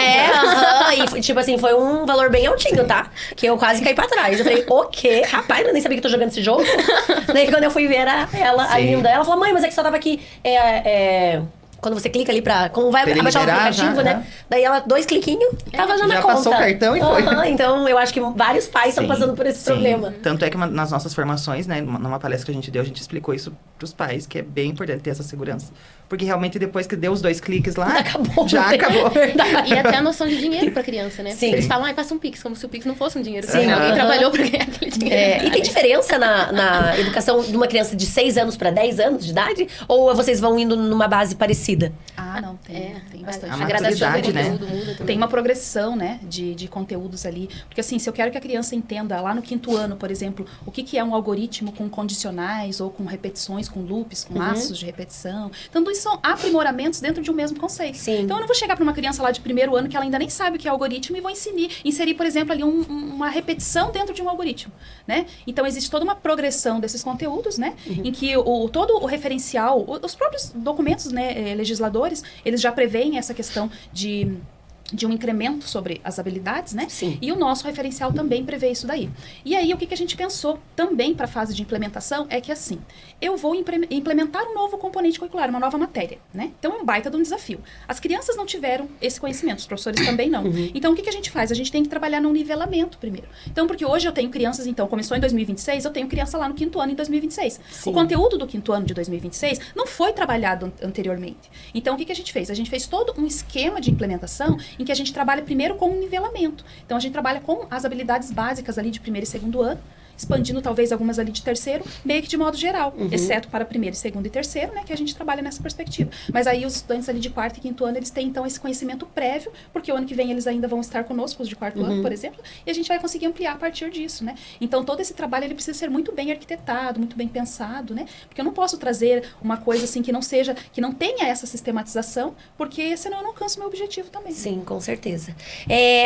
E tipo assim, foi um valor bem altinho, tá? Que eu quase caí pra trás. Eu falei, o quê? Rapaz, eu nem sabia que eu tô jogando esse jogo. Daí quando eu fui ver ela, a Sim. linda, ela falou, mãe, mas é que só tava aqui. Quando você clica ali como vai Pra ele abaixar o liberar, aplicativo, já, né? aham. Daí ela, 2 cliquinhos, tava já na já conta. passou o cartão e foi. Então eu acho que vários pais estão Sim, passando por esse sim. problema. Tanto é que nas nossas formações, né, numa palestra que a gente deu, a gente explicou isso pros pais, que é bem importante ter essa segurança. Porque realmente depois que deu os 2 cliques lá, Acabou. já né? acabou. Verdade. E até a noção de dinheiro pra criança, né? Sim. Eles falam, passa um Pix, como se o Pix não fosse um dinheiro. Sim. Alguém Aham. trabalhou pra ganhar aquele dinheiro. E tem diferença na educação de uma criança de 6 anos para 10 anos de idade? Ou vocês vão indo numa base parecida? Não, tem bastante. A A gradação do maturidade, né? conteúdo muda também. Tem uma progressão, né, de conteúdos ali. Porque, assim, se eu quero que a criança entenda lá no 5º ano, por exemplo, o que é um algoritmo com condicionais ou com repetições, com loops, com laços de repetição. Então, isso são aprimoramentos dentro de um mesmo conceito. Sim. Então, eu não vou chegar para uma criança lá de 1º ano que ela ainda nem sabe o que é algoritmo e vou inserir, por exemplo, ali uma repetição dentro de um algoritmo, né? Então, existe toda uma progressão desses conteúdos, né? Em que todo o referencial, os próprios documentos, né, legisladores, eles já preveem essa questão de um incremento sobre as habilidades, né? Sim. E o nosso referencial também prevê isso daí. E aí, o que a gente pensou também para a fase de implementação é que, assim, eu vou implementar um novo componente curricular, uma nova matéria, né? Então, é um baita de um desafio. As crianças não tiveram esse conhecimento, os professores também não. Então, o que a gente faz? A gente tem que trabalhar no nivelamento primeiro. Então, porque hoje eu tenho crianças, então, começou em 2026, eu tenho criança lá no 5º ano em 2026. Sim. O conteúdo do 5º ano de 2026 não foi trabalhado anteriormente. Então, o que a gente fez? A gente fez todo um esquema de implementação em que a gente trabalha primeiro com um nivelamento. Então, a gente trabalha com as habilidades básicas ali de 1º e 2º ano, expandindo talvez algumas ali de terceiro, meio que de modo geral, exceto para primeiro, segundo e terceiro, né, que a gente trabalha nessa perspectiva. Mas aí os estudantes ali de quarto e quinto ano, eles têm então esse conhecimento prévio, porque o ano que vem eles ainda vão estar conosco, os de quarto ano, por exemplo, e a gente vai conseguir ampliar a partir disso, né? Então todo esse trabalho ele precisa ser muito bem arquitetado, muito bem pensado, né? Porque eu não posso trazer uma coisa assim que não tenha essa sistematização, porque senão eu não alcanço o meu objetivo também. Sim, com certeza.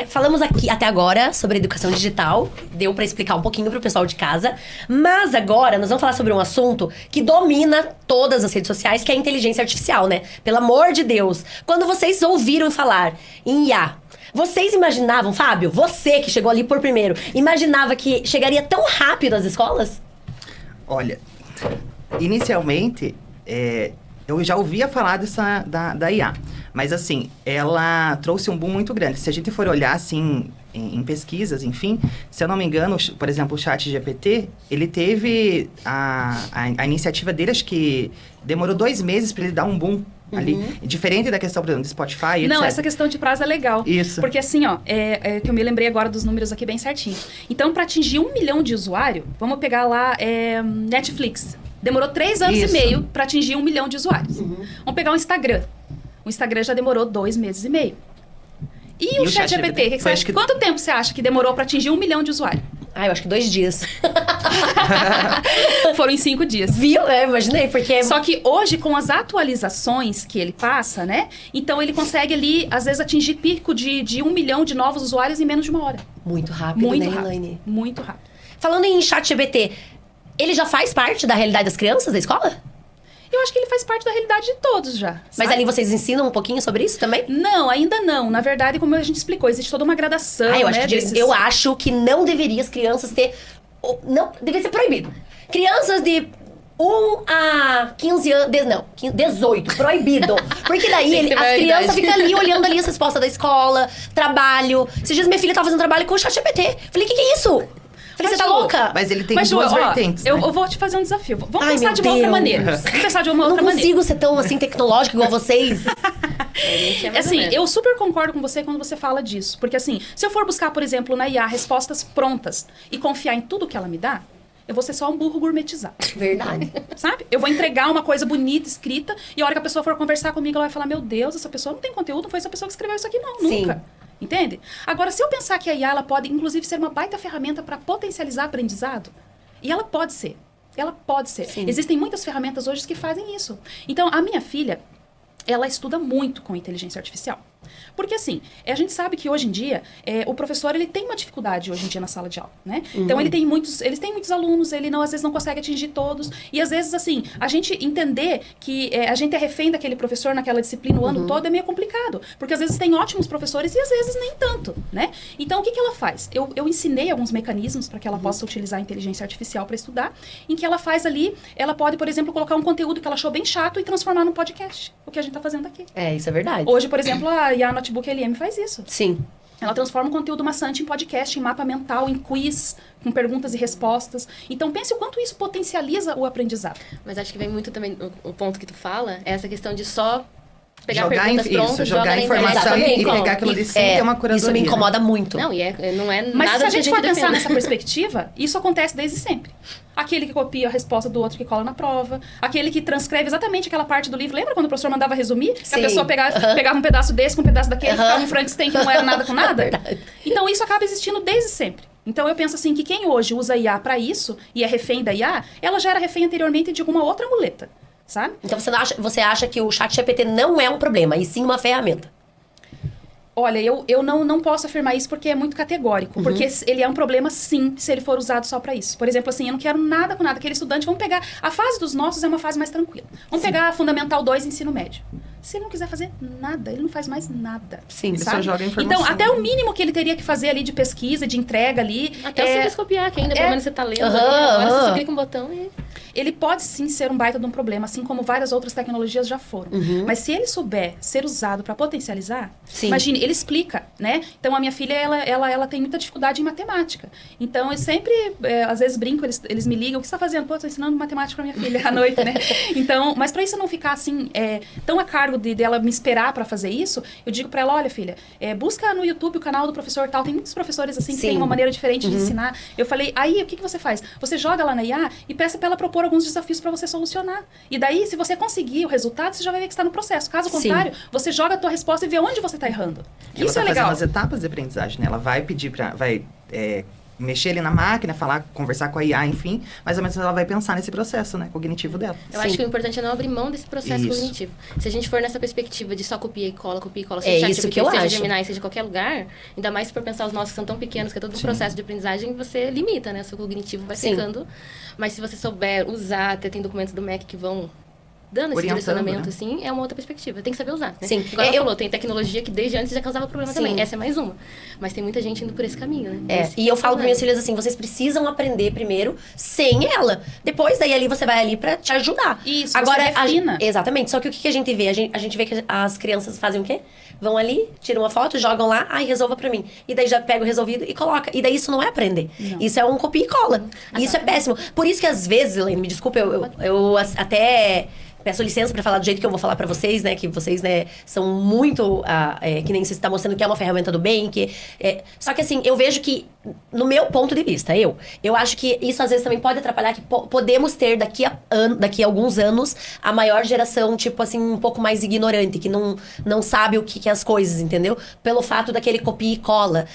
Falamos aqui até agora sobre educação digital, deu pra explicar um pouquinho pro pessoal de casa, mas agora nós vamos falar sobre um assunto que domina todas as redes sociais, que é a inteligência artificial, né? Pelo amor de Deus. Quando vocês ouviram falar em IA, vocês imaginavam, Fábio, você que chegou ali por primeiro, imaginava que chegaria tão rápido às escolas? Olha, inicialmente, eu já ouvia falar da IA. Mas, assim, ela trouxe um boom muito grande. Se a gente for olhar, assim, em pesquisas, enfim, se eu não me engano, por exemplo, o ChatGPT, ele teve a iniciativa dele, acho que demorou 2 meses para ele dar um boom ali. Diferente da questão, por exemplo, do Spotify, etc. Não, essa questão de prazo é legal. Isso. Porque assim, ó, que eu me lembrei agora dos números aqui bem certinho. Então, para atingir 1 milhão de usuários, vamos pegar lá Netflix. Demorou 3 anos e meio para atingir 1 milhão de usuários. Vamos pegar o Instagram. O Instagram já demorou 2 meses e meio. E o ChatGPT? Quanto tempo você acha que demorou para atingir 1 milhão de usuários? Eu acho que 2 dias. Foram em 5 dias. Viu? Imaginei, porque... Só que hoje, com as atualizações que ele passa, né? Então, ele consegue ali, às vezes, atingir pico de 1 milhão de novos usuários em menos de 1 hora. Muito rápido, Muito né, rápido. Elaine? Muito rápido. Falando em ChatGPT, ele já faz parte da realidade das crianças da escola? Eu acho que ele faz parte da realidade de todos já. Mas sabe? ali vocês ensinam um pouquinho sobre isso também? Não, ainda não. Na verdade, como a gente explicou, existe toda uma gradação, Eu acho, né? eu acho que não deveria as crianças ter... Não, deveria ser proibido. Crianças de 1 a 15 anos... Não, 18, proibido. Porque daí as crianças ficam ali olhando ali as respostas da escola, trabalho. Esses dias minha filha tava fazendo trabalho com o ChatGPT. Falei, que é isso? Falei, você tá louca? Mas ele tem duas vertentes, né? Eu vou te fazer um desafio. Vamos Ai, pensar meu de uma outra Deus. maneira. Vamos pensar de uma Não outra maneira. consigo ser tão assim tecnológico igual vocês. Assim, eu super concordo com você quando você fala disso. Porque assim, se eu for buscar, por exemplo, na IA, respostas prontas e confiar em tudo que ela me dá, eu vou ser só um burro gourmetizado. Verdade. Sabe? Eu vou entregar uma coisa bonita, escrita, e a hora que a pessoa for conversar comigo, ela vai falar, meu Deus, essa pessoa não tem conteúdo, não foi essa pessoa que escreveu isso aqui não, Sim. nunca. Entende? Agora, se eu pensar que a IA, ela pode, inclusive, ser uma baita ferramenta para potencializar aprendizado, e ela pode ser. Ela pode ser. Sim. Existem muitas ferramentas hoje que fazem isso. Então, a minha filha, ela estuda muito com inteligência artificial. Porque, assim, a gente sabe que hoje em dia, o professor, ele tem uma dificuldade hoje em dia na sala de aula, né? Então, eles têm muitos alunos, ele às vezes não consegue atingir todos. E, às vezes, assim, a gente entender que a gente é refém daquele professor naquela disciplina o ano todo é meio complicado. Porque, às vezes, tem ótimos professores e, às vezes, nem tanto, né? Então, o que ela faz? Eu ensinei alguns mecanismos para que ela possa utilizar a inteligência artificial para estudar, em que ela faz ali, ela pode, por exemplo, colocar um conteúdo que ela achou bem chato e transformar num podcast. O que a gente tá fazendo aqui. Isso é verdade. Hoje, por exemplo, a IA Notebook LM faz isso. Sim. Ela transforma um conteúdo maçante em podcast, em mapa mental, em quiz, com perguntas e respostas. Então, pense o quanto isso potencializa o aprendizado. Mas acho que vem muito também, o ponto que tu fala, é essa questão de só pegar Jogar perguntas prontas, jogar na informação internet. e pegar aquilo de si, é uma curadoria. Isso me incomoda muito. Não, não é Mas nada se a que gente for pensar defende. nessa perspectiva, isso acontece desde sempre. Aquele que copia a resposta do outro que cola na prova. Aquele que transcreve exatamente aquela parte do livro. Lembra quando o professor mandava resumir? Que a pessoa pegava um pedaço desse com um pedaço daquele, ficava um Frankenstein que não era nada com nada? Então, isso acaba existindo desde sempre. Então, eu penso assim, que quem hoje usa IA para isso, e é refém da IA, ela já era refém anteriormente de alguma outra muleta, sabe? Então você acha que o ChatGPT não é um problema, e sim uma ferramenta? Olha, eu não posso afirmar isso porque é muito categórico. Porque ele é um problema, sim, se ele for usado só para isso. Por exemplo, assim, eu não quero nada com nada. Aquele estudante, vamos pegar... A fase dos nossos é uma fase mais tranquila. Vamos pegar a Fundamental 2, ensino médio. Se ele não quiser fazer nada, ele não faz mais nada. Sim, ele só joga informação. Então, até o mínimo que ele teria que fazer ali de pesquisa, de entrega ali... Até o simples copiar, que ainda pelo menos você tá lendo. Ali, agora você só clica um botão e... Ele pode sim ser um baita de um problema, assim como várias outras tecnologias já foram. Mas se ele souber ser usado para potencializar, imagine, ele explica, né? Então a minha filha, ela tem muita dificuldade em matemática. Então eu sempre, às vezes brinco, eles me ligam, o que você está fazendo? Pô, estou ensinando matemática para minha filha à noite, né? Então, mas para isso não ficar assim, tão a cargo cargo dela me esperar para fazer isso, eu digo para ela, olha, filha, busca no YouTube o canal do professor tal. Tem muitos professores assim que Sim. tem uma maneira diferente de ensinar. Eu falei, aí o que você faz? Você joga lá na IA e peça para ela propor alguns desafios para você solucionar. E daí, se você conseguir o resultado, você já vai ver que está no processo. Caso contrário, você joga a tua resposta e vê onde você está errando. Ela Isso tá é legal. fazendo as etapas de aprendizagem, né? Ela vai pedir mexer ali na máquina, conversar com a IA, enfim, mas ao menos ela vai pensar nesse processo, né, cognitivo dela. Eu acho que o importante é não abrir mão desse processo cognitivo. Se a gente for nessa perspectiva de só copia e cola, seja isso que eu acho. acho. Gemini, seja qualquer lugar, ainda mais se for pensar os nossos que são tão pequenos, que é todo um processo de aprendizagem, você limita, né? O seu cognitivo vai ficando. Mas se você souber usar, até tem documentos do MEC que vão dando esse direcionamento, né? Assim, é uma outra perspectiva. Tem que saber usar, né? Sim. Agora ela falou, tem tecnologia que desde antes já causava problema também. Essa é mais uma. Mas tem muita gente indo por esse caminho, né? E eu falo para minhas filhas assim, vocês precisam aprender primeiro sem ela. Depois, daí ali você vai ali pra te ajudar. Isso, agora você refina. Exatamente. Só que o que a gente vê? A gente vê que as crianças fazem o quê? Vão ali, tiram uma foto, jogam lá, resolva pra mim. E daí já pega o resolvido e coloca. E daí isso não é aprender. Não. Isso é um copia e cola. Isso é péssimo. Por isso que às vezes, Elaine, me desculpa, eu até peço licença para falar do jeito que eu vou falar para vocês, né? Que vocês, né, são muito... que nem você está mostrando que é uma ferramenta do bem. Só que, assim, eu vejo que, no meu ponto de vista, eu acho que isso, às vezes, também pode atrapalhar, que podemos ter, daqui a alguns anos, a maior geração, tipo assim, um pouco mais ignorante, que não sabe o que é as coisas, entendeu? Pelo fato daquele copia e cola.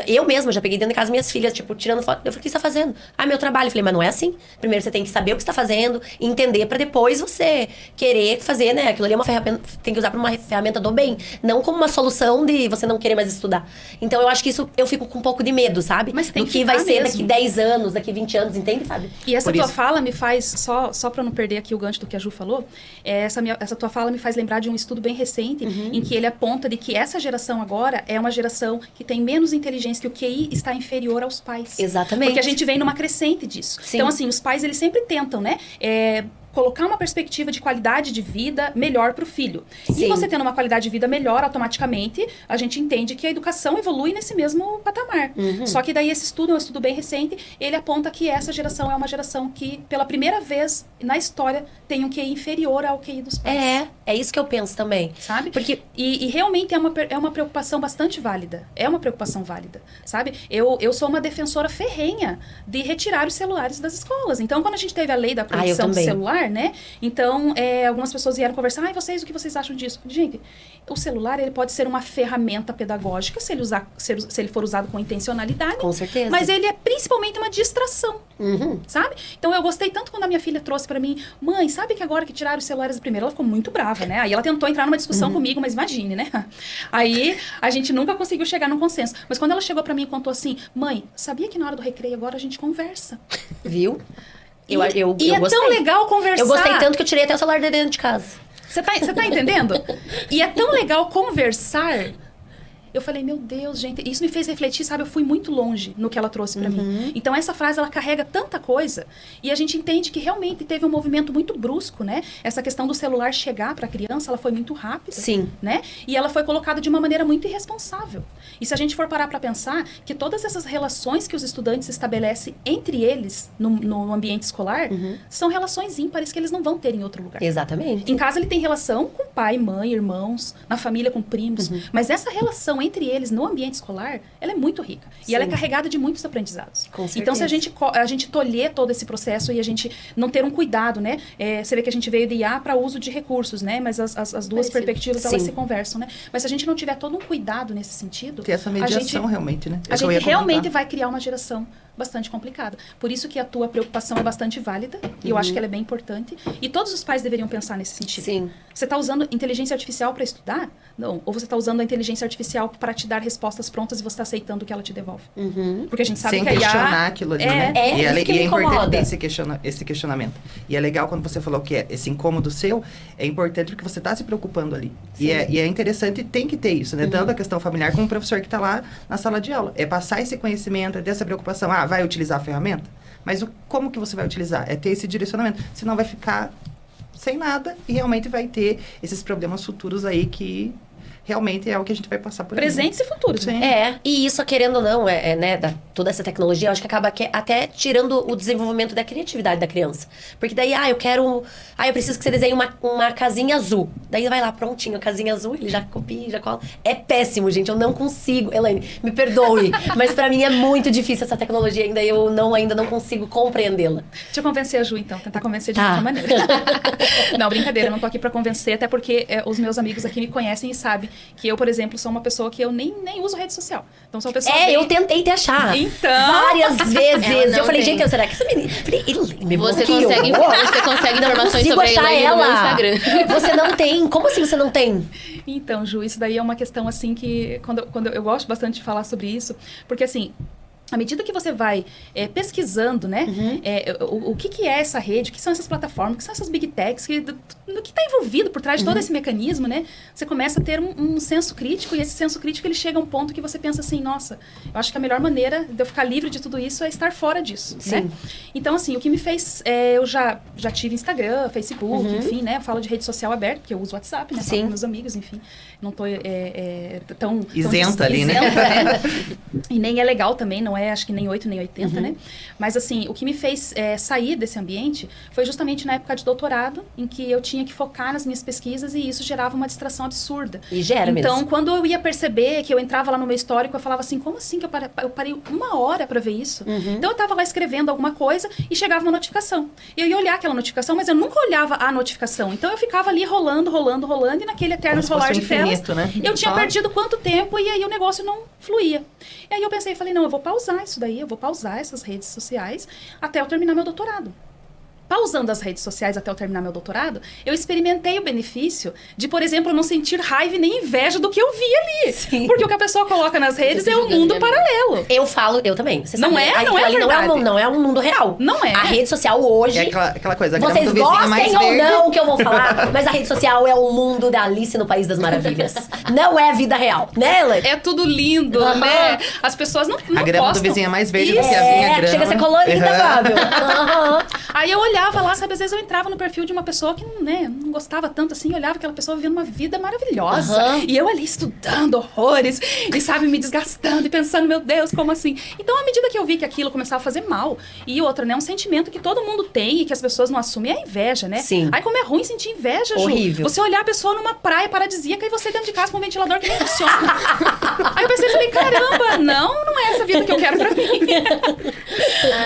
Eu mesma já peguei dentro de casa minhas filhas, tipo, tirando foto. Eu falei, o que você está fazendo? Meu trabalho. Eu falei, mas não é assim. Primeiro você tem que saber o que você está fazendo, entender, para depois você querer fazer, né? Aquilo ali é uma ferramenta, tem que usar para uma ferramenta do bem, não como uma solução de você não querer mais estudar. Então eu acho que isso eu fico com um pouco de medo, sabe? Mas tem do que vai ser mesmo. daqui 10 anos, daqui 20 anos, entende, Fábio? E essa tua fala me faz, só para não perder aqui o gancho do que a Ju falou, essa tua fala me faz lembrar de um estudo bem recente, em que ele aponta de que essa geração agora é uma geração que tem menos inteligência, que o QI está inferior aos pais. Exatamente. Porque a gente vem numa crescente disso. Sim. Então, assim, os pais, eles sempre tentam, né? Colocar uma perspectiva de qualidade de vida melhor para o filho. Sim. E você tendo uma qualidade de vida melhor, automaticamente, a gente entende que a educação evolui nesse mesmo patamar. Só que daí esse estudo, é um estudo bem recente, ele aponta que essa geração é uma geração que, pela primeira vez na história, tem um QI inferior ao QI dos pais. É isso que eu penso também. Sabe? Porque... E realmente é uma preocupação bastante válida. É uma preocupação válida, sabe? Eu sou uma defensora ferrenha de retirar os celulares das escolas. Então, quando a gente teve a lei da proibição do celular, né? Então, algumas pessoas vieram conversar, o que vocês acham disso? Gente, o celular, ele pode ser uma ferramenta pedagógica, se ele for usado com intencionalidade. Com certeza. Mas ele é principalmente uma distração, sabe? Então, eu gostei tanto quando a minha filha trouxe pra mim, mãe, sabe que agora que tiraram os celulares da primeira, ela ficou muito brava, né? Aí ela tentou entrar numa discussão comigo, mas imagine, né? Aí, a gente nunca conseguiu chegar num consenso. Mas quando ela chegou pra mim e contou assim, mãe, sabia que na hora do recreio agora a gente conversa? Viu? Eu é gostei. tão legal conversar. Eu gostei tanto que eu tirei até o celular de dentro de casa. Você tá entendendo? E é tão legal conversar. Eu falei, meu Deus, gente, isso me fez refletir, sabe? Eu fui muito longe no que ela trouxe pra mim. Então, essa frase, ela carrega tanta coisa. E a gente entende que realmente teve um movimento muito brusco, né? Essa questão do celular chegar pra criança, ela foi muito rápida. Sim. Né? E ela foi colocada de uma maneira muito irresponsável. E se a gente for parar pra pensar que todas essas relações que os estudantes estabelecem entre eles no ambiente escolar, são relações ímpares que eles não vão ter em outro lugar. Exatamente. Em casa ele tem relação com pai, mãe, irmãos, na família com primos, mas essa relação entre eles no ambiente escolar, ela é muito rica. E ela é carregada de muitos aprendizados. Com certeza. Então, se a gente tolher todo esse processo e a gente não ter um cuidado, né? Você vê que a gente veio de IA para uso de recursos, né? Mas as duas perspectivas, elas se conversam, né? Mas se a gente não tiver todo um cuidado nesse sentido... Ter essa mediação realmente, né? A gente realmente vai criar uma geração bastante complicada. Por isso que a tua preocupação é bastante válida, e eu acho que ela é bem importante. E todos os pais deveriam pensar nesse sentido. Sim. Você está usando inteligência artificial para estudar? Não. Ou você está usando a inteligência artificial para te dar respostas prontas e você está aceitando o que ela te devolve? Porque a gente sabe sem que a IA... questionar aquilo ali, né? E é importante ter esse questionamento. E é legal quando você falou que esse incômodo seu é importante porque você está se preocupando ali. E é interessante, tem que ter isso, né? Tanto a questão familiar como o professor que está lá na sala de aula. É passar esse conhecimento, é ter essa preocupação. Vai utilizar a ferramenta? Mas como que você vai utilizar? É ter esse direcionamento. Senão vai ficar sem nada e realmente vai ter esses problemas futuros aí que realmente é o que a gente vai passar por aí. Presentes e futuros. Sim. E isso, querendo ou não, né, toda essa tecnologia, eu acho que acaba até tirando o desenvolvimento da criatividade da criança. Porque daí, eu preciso que você desenhe uma casinha azul. Daí vai lá, prontinho, a casinha azul, ele já copia, já cola. É péssimo, gente, eu não consigo. Elaine, me perdoe, mas pra mim é muito difícil essa tecnologia ainda, eu ainda não consigo compreendê-la. Deixa eu convencer a Ju, então, tentar convencer de outra maneira. Não, brincadeira, eu não tô aqui pra convencer, até porque os meus amigos aqui me conhecem e sabem que eu, por exemplo, sou uma pessoa que eu nem uso rede social. Então, sou uma pessoa eu tentei te achar. Então... Várias vezes. Eu falei, tem. gente, será que essa menina... Falei, Elaine, Você bloqueou. consegue informações sobre a Elaine no meu Instagram. Você não tem. Como assim você não tem? Então, Ju, isso daí é uma questão, assim, que... Quando eu gosto bastante de falar sobre isso, porque, assim... À medida que você vai pesquisando, né, o que é essa rede, o que são essas plataformas, o que são essas big techs, no que está envolvido por trás de todo esse mecanismo, né, você começa a ter um senso crítico, e esse senso crítico ele chega a um ponto que você pensa assim, nossa, eu acho que a melhor maneira de eu ficar livre de tudo isso é estar fora disso, né? Então, assim, o que me fez, eu já tive Instagram, Facebook, enfim, né, eu falo de rede social aberta, porque eu uso WhatsApp, né, falo com meus amigos, enfim, não tô tão isenta ali, né? E nem é legal também, não é, acho que nem 8, nem 80, né? Mas, assim, o que me fez sair desse ambiente foi justamente na época de doutorado, em que eu tinha que focar nas minhas pesquisas e isso gerava uma distração absurda. E gera mesmo. Então, quando eu ia perceber que eu entrava lá no meu histórico, eu falava assim, como assim que eu parei 1 hora pra ver isso? Então, eu tava lá escrevendo alguma coisa e chegava uma notificação. E eu ia olhar aquela notificação, mas eu nunca olhava a notificação. Então, eu ficava ali rolando, e naquele eterno rolar de telas, né? eu tinha perdido quanto tempo e aí o negócio não fluía. E aí eu falei, não, eu vou pausar isso daí, eu vou pausar essas redes sociais até eu terminar meu doutorado. Pausando as redes sociais até eu terminar meu doutorado, eu experimentei o benefício de, por exemplo, não sentir raiva nem inveja do que eu vi ali. Sim. Porque o que a pessoa coloca nas redes é um mundo paralelo. Eu também. Você não sabe, é? Não é verdade. Não é um mundo real. Não é. A rede social hoje... É aquela coisa, vocês do vizinho mais gostem ou verde. não que eu vou falar, mas a rede social é o mundo da Alice no País das Maravilhas. Não é vida real, né, Elaine? É tudo lindo, né? As pessoas não A grama postam. do vizinho é mais verde do que a minha grama. Chega a ser colorida, Fábio. Aí eu olhava lá, sabe, às vezes eu entrava no perfil de uma pessoa que não gostava tanto assim, olhava aquela pessoa vivendo uma vida maravilhosa. E eu ali estudando horrores, e sabe, me desgastando e pensando, meu Deus, como assim? Então, à medida que eu vi que aquilo começava a fazer mal, e outra, né, um sentimento que todo mundo tem e que as pessoas não assumem, é a inveja, né? Sim. Aí como é ruim sentir inveja, Ju. Horrível. Você olhar a pessoa numa praia paradisíaca e você dentro de casa com um ventilador que nem funciona. Aí eu pensei, falei, caramba, não é essa vida que eu quero pra mim.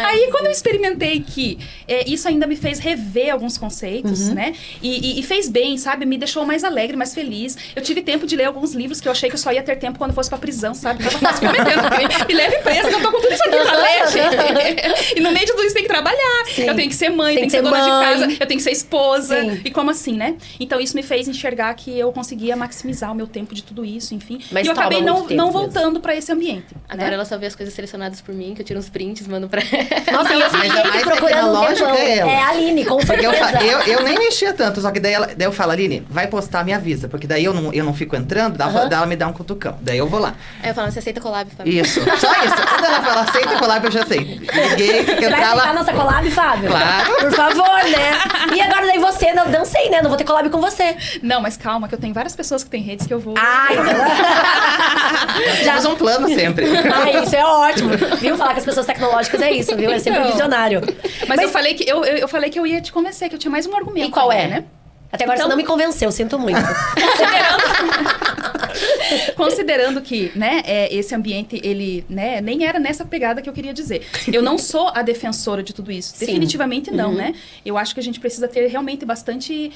Aí quando eu experimentei que isso ainda me fez rever alguns conceitos, né? E fez bem, sabe? Me deixou mais alegre, mais feliz. Eu tive tempo de ler alguns livros que eu achei que eu só ia ter tempo quando eu fosse pra prisão, sabe? Eu tava se prometendo, me leve presa, que eu tô com tudo isso aqui pra ler, gente. E no meio de tudo isso tem que trabalhar. Sim. Eu tenho que ser mãe, tem que ser dona de casa, eu tenho que ser esposa. Sim. E como assim, né? Então isso me fez enxergar que eu conseguia maximizar o meu tempo de tudo isso, enfim. Mas e eu acabei toma muito tempo não voltando pra esse ambiente. Agora né? ela só vê as coisas selecionadas por mim, que eu tiro uns prints, mando pra ela. Nossa, eu Mas a fiquei mais procurando um tecnológica tempão. é ela. É a Aline, com Porque certeza. eu nem mexia tanto, só que daí eu falo, Aline, vai postar, me avisa. Porque daí eu não fico entrando, daí ela me dá um cutucão. Daí eu vou lá. Aí eu falo, você aceita collab, Fábio? Isso, só isso. Quando ela fala aceita collab, eu já sei. Liguei, Você vai entrar aceitar lá. nossa collab, Fábio? Claro. Por favor, né? E agora daí você, não sei, né? Não vou ter collab com você. Não, mas calma, que eu tenho várias pessoas que têm redes que eu vou... Já Temos um plano sempre. isso é ótimo. Viu? Falar com as pessoas tecnológicas é isso, viu? É sempre Então. visionário. Mas eu falei que eu falei que eu ia te convencer, que eu tinha mais um argumento. E qual é? ainda, né? Até agora Então- você não me convenceu, sinto muito. Considerando que, né, esse ambiente, ele, né, nem era nessa pegada que eu queria dizer. Eu não sou a defensora de tudo isso. Sim. Definitivamente não, né? Eu acho que a gente precisa ter realmente bastante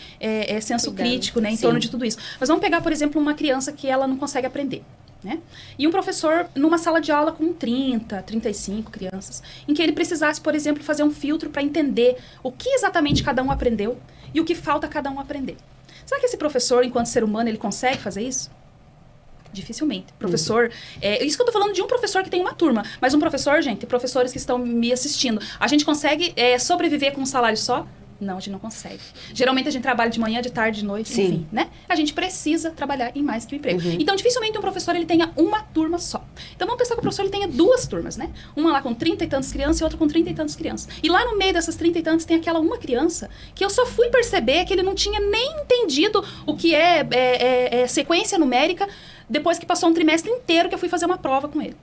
senso Cuidado. crítico, né, em Sim. torno de tudo isso. Mas vamos pegar, por exemplo, uma criança que ela não consegue aprender. Né? E um professor numa sala de aula com 30, 35 crianças, em que ele precisasse, por exemplo, fazer um filtro para entender o que exatamente cada um aprendeu e o que falta cada um aprender. Será que esse professor, enquanto ser humano, ele consegue fazer isso? Dificilmente. Professor, isso que eu tô falando de um professor que tem uma turma, mas um professor, gente, professores que estão me assistindo, a gente consegue sobreviver com um salário só? Não, a gente não consegue. Geralmente a gente trabalha de manhã, de tarde, de noite, Sim. enfim, né? A gente precisa trabalhar em mais que um emprego. Então, dificilmente um professor ele tenha uma turma só. Então, vamos pensar que o professor ele tenha 2 turmas, né? Uma lá com 30 e tantas crianças e outra com 30 e tantas crianças. E lá no meio dessas 30 e tantas tem aquela uma criança que eu só fui perceber que ele não tinha nem entendido o que é sequência numérica depois que passou um trimestre inteiro que eu fui fazer uma prova com ele.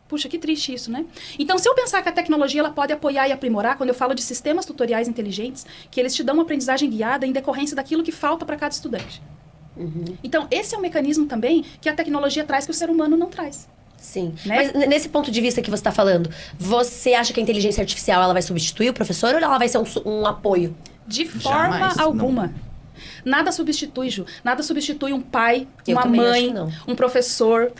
Puxa, que triste isso, né? Então, se eu pensar que a tecnologia ela pode apoiar e aprimorar, quando eu falo de sistemas tutoriais inteligentes, que eles te dão uma aprendizagem guiada em decorrência daquilo que falta para cada estudante. Então, esse é um mecanismo também que a tecnologia traz que o ser humano não traz. Sim. Né? Mas nesse ponto de vista que você está falando, você acha que a inteligência artificial ela vai substituir o professor ou ela vai ser um apoio? De forma Jamais, alguma. não. Nada substitui, Ju. Nada substitui um pai, Eu uma também acho mãe, que não. um professor.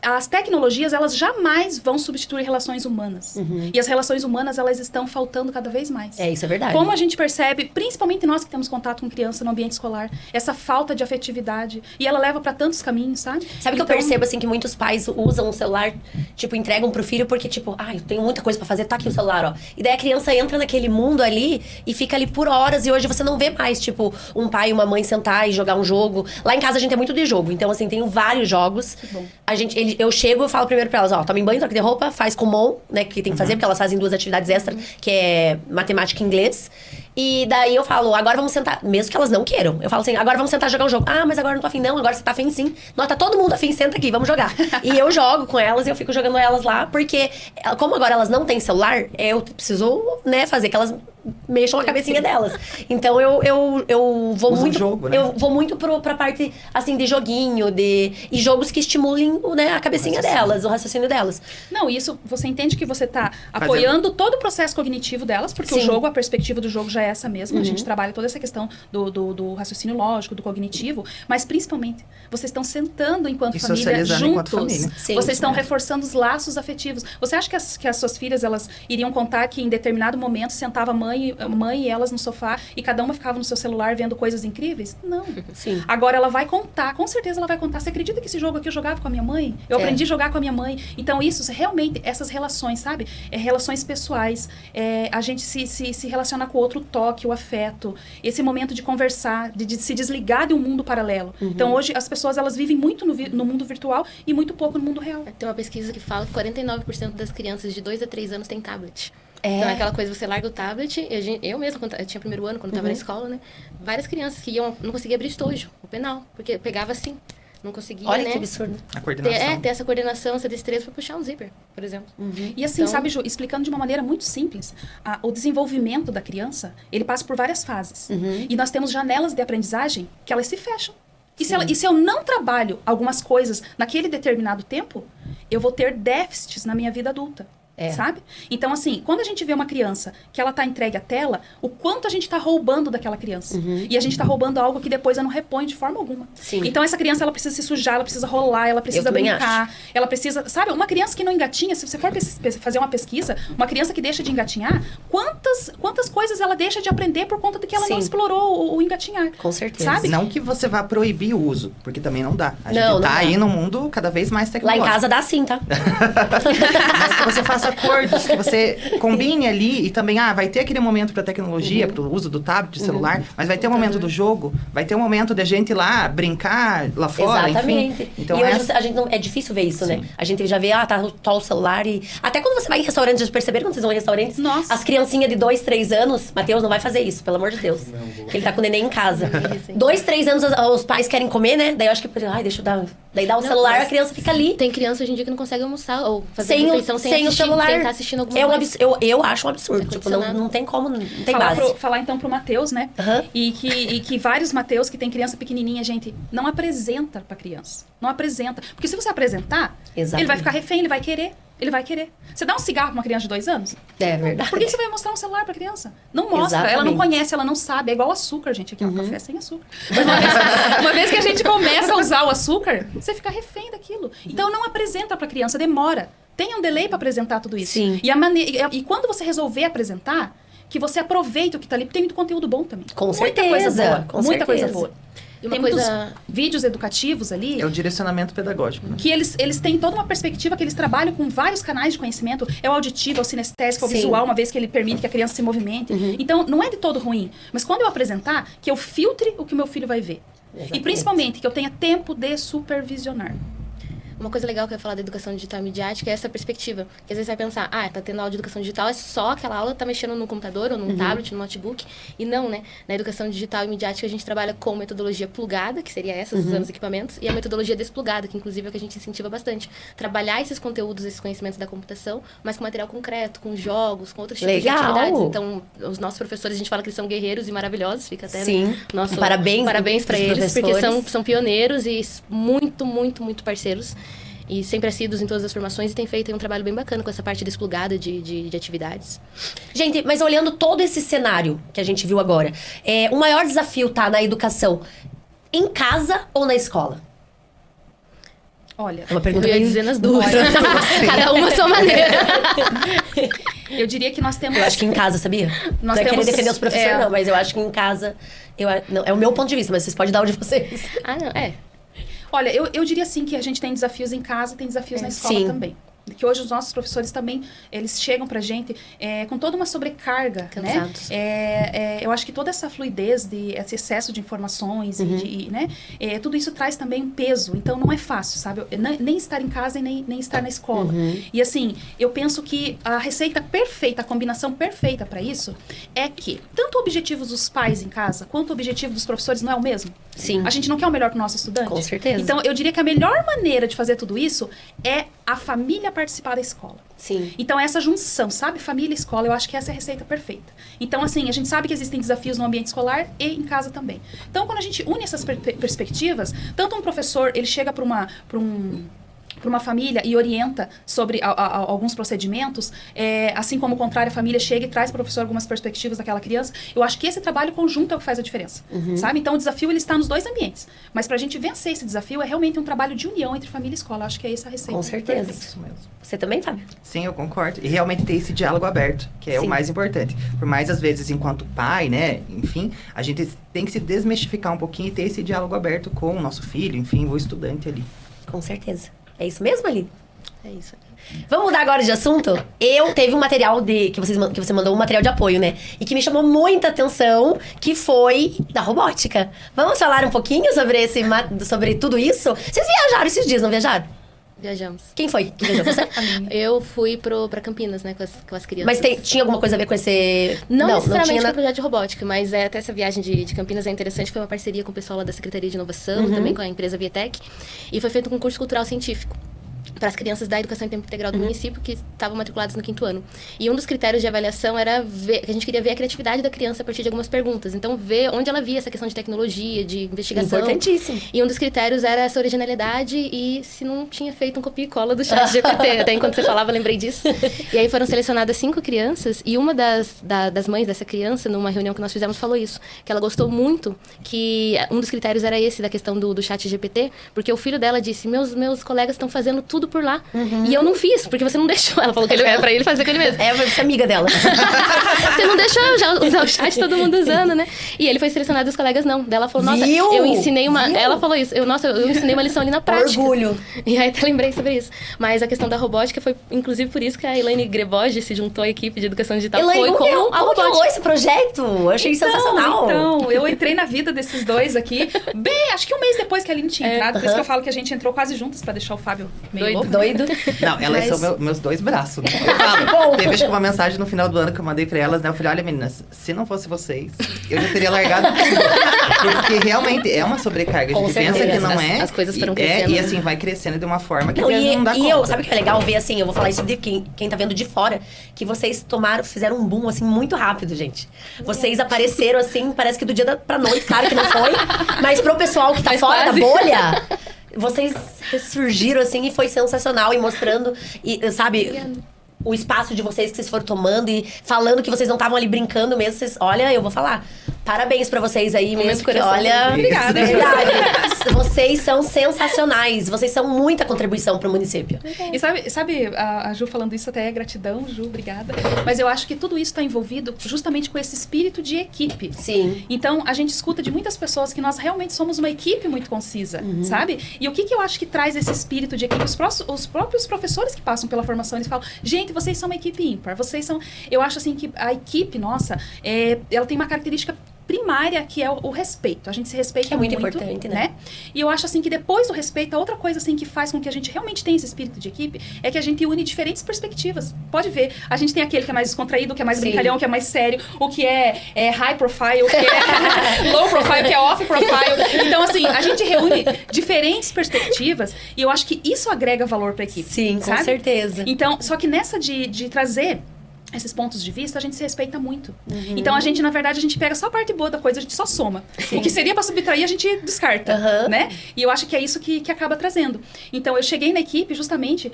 As tecnologias, elas jamais vão substituir relações humanas. E as relações humanas, elas estão faltando cada vez mais. É, isso é verdade. Como a gente percebe, principalmente nós que temos contato com criança no ambiente escolar, essa falta de afetividade. E ela leva para tantos caminhos, sabe? Sabe que eu percebo, assim, que muitos pais usam o celular, tipo, entregam pro filho porque, tipo, eu tenho muita coisa pra fazer, tá aqui o celular, ó. E daí a criança entra naquele mundo ali e fica ali por horas. E hoje você não vê mais, tipo, um pai e uma mãe sentar e jogar um jogo. Lá em casa a gente é muito de jogo, então, assim, tenho vários jogos. Que bom. Eu chego e falo primeiro pra elas, ó, toma banho, troca de roupa, faz Kumon, né, que tem que fazer, porque elas fazem 2 atividades extras, que é matemática e inglês. E daí eu falo, agora vamos sentar, mesmo que elas não queiram. Eu falo assim, agora vamos sentar e jogar um jogo. Ah, mas agora não tô afim, não, agora você tá afim sim. Não, tá todo mundo afim, senta aqui, vamos jogar. E eu jogo com elas, eu fico jogando elas lá, porque como agora elas não têm celular, eu preciso, né, fazer que elas mexam a cabecinha delas. Então eu vou Usa o muito. jogo, né? Eu vou muito pra parte assim de joguinho, e jogos que estimulem, né, a cabecinha delas, o raciocínio delas. Não, isso você entende que você está apoiando todo o processo cognitivo delas, porque Sim. o jogo, a perspectiva do jogo já é essa mesma. A gente trabalha toda essa questão do raciocínio lógico, do cognitivo, mas principalmente vocês estão sentando enquanto E família socializando enquanto juntos. família. Sim, Vocês estão isso mesmo. reforçando os laços afetivos. Você acha que as suas filhas elas iriam contar que em determinado momento sentava a mãe e elas no sofá e cada uma ficava no seu celular vendo coisas incríveis? Não. Sim. Agora ela vai contar, com certeza ela vai contar. Você acredita que esse jogo aqui eu jogava com a minha mãe? Eu aprendi a jogar com a minha mãe. Então isso, realmente, essas relações, sabe? Relações pessoais, a gente se relaciona com o outro, o toque, o afeto, esse momento de conversar, de se desligar de um mundo paralelo. Então hoje as pessoas elas vivem muito no mundo virtual e muito pouco no mundo real. Tem uma pesquisa que fala que 49% das crianças de 2 a 3 anos têm tablet. Então é aquela coisa, você larga o tablet, eu mesma, quando eu tinha primeiro ano, quando eu tava na escola, né? Várias crianças que não conseguiam abrir estojo, o penal, porque pegava assim, não conseguia, Olha né? que absurdo. A coordenação. Ter essa coordenação, essa destreza pra puxar um zíper, por exemplo. E assim, Então- sabe, Ju, explicando de uma maneira muito simples, o desenvolvimento da criança, ele passa por várias fases. E nós temos janelas de aprendizagem que elas se fecham. E se eu não trabalho algumas coisas naquele determinado tempo, eu vou ter déficits na minha vida adulta. Sabe? Então, assim, quando a gente vê uma criança que ela tá entregue à tela, o quanto a gente tá roubando daquela criança. E a gente tá roubando algo que depois eu não reponho de forma alguma. Sim. Então, essa criança, ela precisa se sujar, ela precisa rolar, ela precisa também brincar, ela precisa... Sabe? Uma criança que não engatinha, se você for fazer uma pesquisa, uma criança que deixa de engatinhar, quantas coisas ela deixa de aprender por conta de que ela não Sim. explorou o engatinhar. Com certeza. Sabe? Não que você vá proibir o uso, porque também não dá. A Não, gente não tá dá. aí no mundo cada vez mais Lá tecnológico. em casa dá sim, tá? Mas que você faça acordos, que você combine ali e também, vai ter aquele momento para tecnologia, para o uso do tablet, celular, mas vai ter o momento do jogo, vai ter o momento da gente ir lá brincar lá fora, Exatamente. enfim. Então, e hoje a gente não, é difícil ver isso, né? A gente já vê, tá o celular e... Até quando você vai em restaurantes, vocês perceberam quando vocês vão em restaurantes? Nossa. As criancinhas de 2, 3 anos, Matheus não vai fazer isso, pelo amor de Deus. Porque ele tá com o neném em casa. 2, 3 anos os pais querem comer, né? Daí eu acho que, deixa eu dar... Daí dá o celular, mas a criança fica ali. Tem criança hoje em dia que não consegue almoçar ou fazer Sem refeição sem o assistir, celular. sem estar assistindo alguma É um coisa. eu acho um absurdo. É Tipo, condicionado. não tem como, não tem base. Falar então pro Matheus, né? Aham. E que vários Matheus que tem criança pequenininha, gente, não apresenta pra criança. Não apresenta. Porque se você apresentar, Exatamente. ele vai ficar refém, ele vai querer. Ele vai querer. Você dá um cigarro pra uma criança de 2 anos? É verdade. Por que você vai mostrar um celular pra criança? Não mostra. Ela Exatamente. não conhece, ela não sabe. É igual açúcar, gente. Aqui é um café sem açúcar. Mas uma vez que a gente começa a usar o açúcar, você fica refém daquilo. Então não apresenta pra criança, demora. Tem um delay pra apresentar tudo isso. Sim. E quando você resolver apresentar, que você aproveite o que tá ali, porque tem muito conteúdo bom também. Com Muita certeza, coisa boa. com Muita coisa certeza. boa. E uma tem muitos coisa- vídeos educativos ali. É o direcionamento pedagógico, né? Que eles têm toda uma perspectiva, que eles trabalham com vários canais de conhecimento. É o auditivo, é o sinestésico, é o Sim. visual, uma vez que ele permite que a criança se movimente. Então, não é de todo ruim. Mas quando eu apresentar, que eu filtre o que o meu filho vai ver. Exatamente. E principalmente, que eu tenha tempo de supervisionar. Uma coisa legal que eu ia falar da educação digital e midiática é essa perspectiva. Que às vezes você vai pensar, tá tendo aula de educação digital, é só aquela aula tá mexendo no computador ou num tablet, no notebook. E não, né? Na educação digital e midiática a gente trabalha com metodologia plugada, que seria essa, usando os equipamentos, e a metodologia desplugada, que inclusive é o que a gente incentiva bastante. Trabalhar esses conteúdos, esses conhecimentos da computação, mas com material concreto, com jogos, com outros tipos Legal. de atividades. Então, os nossos professores, a gente fala que eles são guerreiros e maravilhosos, fica até Sim. nosso Parabéns para pros eles, porque professores. são pioneiros e muito, muito, muito parceiros. E sempre assíduos em todas as formações e tem feito um trabalho bem bacana com essa parte desplugada de atividades. Gente, mas olhando todo esse cenário que a gente viu agora, o maior desafio tá na educação em casa ou na escola? Olha, É uma Eu pergunta ia bem... dizer nas duas. Olha, Cada uma a sua maneira. eu diria que nós temos... Eu acho que em casa, sabia? Não é querer temos- defender os professores, é. não, mas eu acho que em casa... Não, é o meu ponto de vista, mas vocês podem dar o de vocês. Não, Olha, eu diria assim que a gente tem desafios em casa, tem desafios na escola Sim. também. Que hoje os nossos professores também, eles chegam pra gente com toda uma sobrecarga, Cansados. né? Eu acho que toda essa fluidez, esse excesso de informações, né? Tudo isso traz também um peso. Então, não é fácil, sabe? Nem estar em casa e nem estar na escola. E assim, eu penso que a receita perfeita, a combinação perfeita para isso é que tanto o objetivo dos pais em casa, quanto o objetivo dos professores não é o mesmo. Sim. A gente não quer o melhor para o nosso estudante? Com certeza. Então, eu diria que a melhor maneira de fazer tudo isso é a família participar da escola. Sim. Então, essa junção, sabe? Família e escola, eu acho que essa é a receita perfeita. Então, assim, a gente sabe que existem desafios no ambiente escolar e em casa também. Então, quando a gente une essas perspectivas, tanto um professor, ele chega para uma família e orienta sobre alguns procedimentos, assim como o contrário, a família chega e traz para o professor algumas perspectivas daquela criança. Eu acho que esse trabalho conjunto é o que faz a diferença, sabe? Então, o desafio, ele está nos dois ambientes. Mas para a gente vencer esse desafio, é realmente um trabalho de união entre família e escola. Eu acho que é essa a receita. Com certeza. Isso mesmo. Você também, Fábio? Sim, eu concordo. E realmente ter esse diálogo aberto, que é Sim. o mais importante. Por mais, às vezes, enquanto pai, né, enfim, a gente tem que se desmistificar um pouquinho e ter esse diálogo aberto com o nosso filho, enfim, o estudante ali. Com certeza. É isso mesmo, Aline? É isso. Vamos mudar agora de assunto? Teve um material que você mandou um material de apoio, né? E que me chamou muita atenção, que foi da robótica. Vamos falar um pouquinho sobre tudo isso? Vocês viajaram esses dias, não viajaram? Viajamos. Quem foi que viajou? Você? Eu fui pra Campinas, né, com as crianças. Mas tinha alguma coisa a ver com esse... Não necessariamente tinha com o projeto de robótica, mas até essa viagem de Campinas é interessante. Foi uma parceria com o pessoal lá da Secretaria de Inovação, também com a empresa Vietec. E foi feito um curso cultural científico para as crianças da educação em tempo integral do município que estavam matriculadas no 5º ano. E um dos critérios de avaliação era que a gente queria ver a criatividade da criança a partir de algumas perguntas. Então, ver onde ela via essa questão de tecnologia, de investigação. Importantíssimo. E um dos critérios era essa originalidade e se não tinha feito um copia e cola do chat GPT. Até enquanto você falava, eu lembrei disso. E aí foram selecionadas 5 crianças e uma das mães dessa criança, numa reunião que nós fizemos, falou isso. Que ela gostou muito, que um dos critérios era esse, da questão do chat GPT, porque o filho dela disse, meus colegas estão fazendo tudo por lá. E eu não fiz, porque você não deixou. Ela falou que era pra ele fazer com ele mesmo. Vai ser amiga dela. Você não deixou eu já usar o chat, todo mundo usando, né? E ele foi selecionado e os colegas não. Daí ela falou, nossa, Viu? eu ensinei uma... Viu? Ela falou isso. Eu ensinei uma lição ali na prática. Orgulho. E aí até lembrei sobre isso. Mas a questão da robótica foi, inclusive, por isso que a Elaine Greboge se juntou à equipe de educação digital. Elaine, Foi com a como que rolou robótica. esse projeto? Eu achei sensacional. Então, eu entrei na vida desses dois aqui, acho que um mês depois que a Aline tinha entrado. Por isso que eu falo que a gente entrou quase juntas pra deixar o Fábio meio louco. Doido. Não, elas Mas- são meus dois braços, né? Eu falo, teve acho que uma mensagem no final do ano que eu mandei pra elas, né? Eu falei, olha meninas, se não fosse vocês, eu já teria largado tudo. Porque realmente é uma sobrecarga. A Com gente pensa certeza. que não é. As coisas foram e crescendo, E né? assim, vai crescendo de uma forma que Não, não dá conta. sabe o que é legal ver assim? Eu vou falar isso de quem tá vendo de fora, que vocês fizeram um boom assim muito rápido, gente. Vocês apareceram assim, parece que do dia pra noite, claro que não foi, mas pro pessoal que tá Mas fora quase. da bolha, vocês ressurgiram assim e foi sensacional e mostrando, e, sabe, o espaço de vocês que vocês foram tomando e falando que vocês não estavam ali brincando mesmo. Olha, eu vou falar. Parabéns pra vocês aí mesmo, porque coração. olha... Obrigada. Verdade. Vocês são sensacionais. Vocês são muita contribuição pro município. E sabe a Ju falando isso, até é gratidão, Ju, obrigada. Mas eu acho que tudo isso está envolvido justamente com esse espírito de equipe. Sim. Então, a gente escuta de muitas pessoas que nós realmente somos uma equipe muito concisa, sabe? E o que eu acho que traz esse espírito de equipe? Os próprios professores que passam pela formação, eles falam, gente, vocês são uma equipe ímpar, vocês são... Eu acho assim que a equipe nossa, ela tem uma característica primária, que é o respeito. A gente se respeita Que é muito importante, né? E eu acho assim que depois do respeito, a outra coisa assim que faz com que a gente realmente tenha esse espírito de equipe é que a gente une diferentes perspectivas. Pode ver, a gente tem aquele que é mais descontraído, o que é mais brincalhão, o que é mais sério, o que é high profile, o que é low profile, o que é off profile. Então assim, a gente reúne diferentes perspectivas e eu acho que isso agrega valor para a equipe. Sim, sabe? com certeza. Então, só que nessa de trazer esses pontos de vista, a gente se respeita muito. Então, a gente, na verdade, a gente pega só a parte boa da coisa, a gente só soma. O que seria para subtrair, a gente descarta, né? E eu acho que é isso que acaba trazendo. Então, eu cheguei na equipe justamente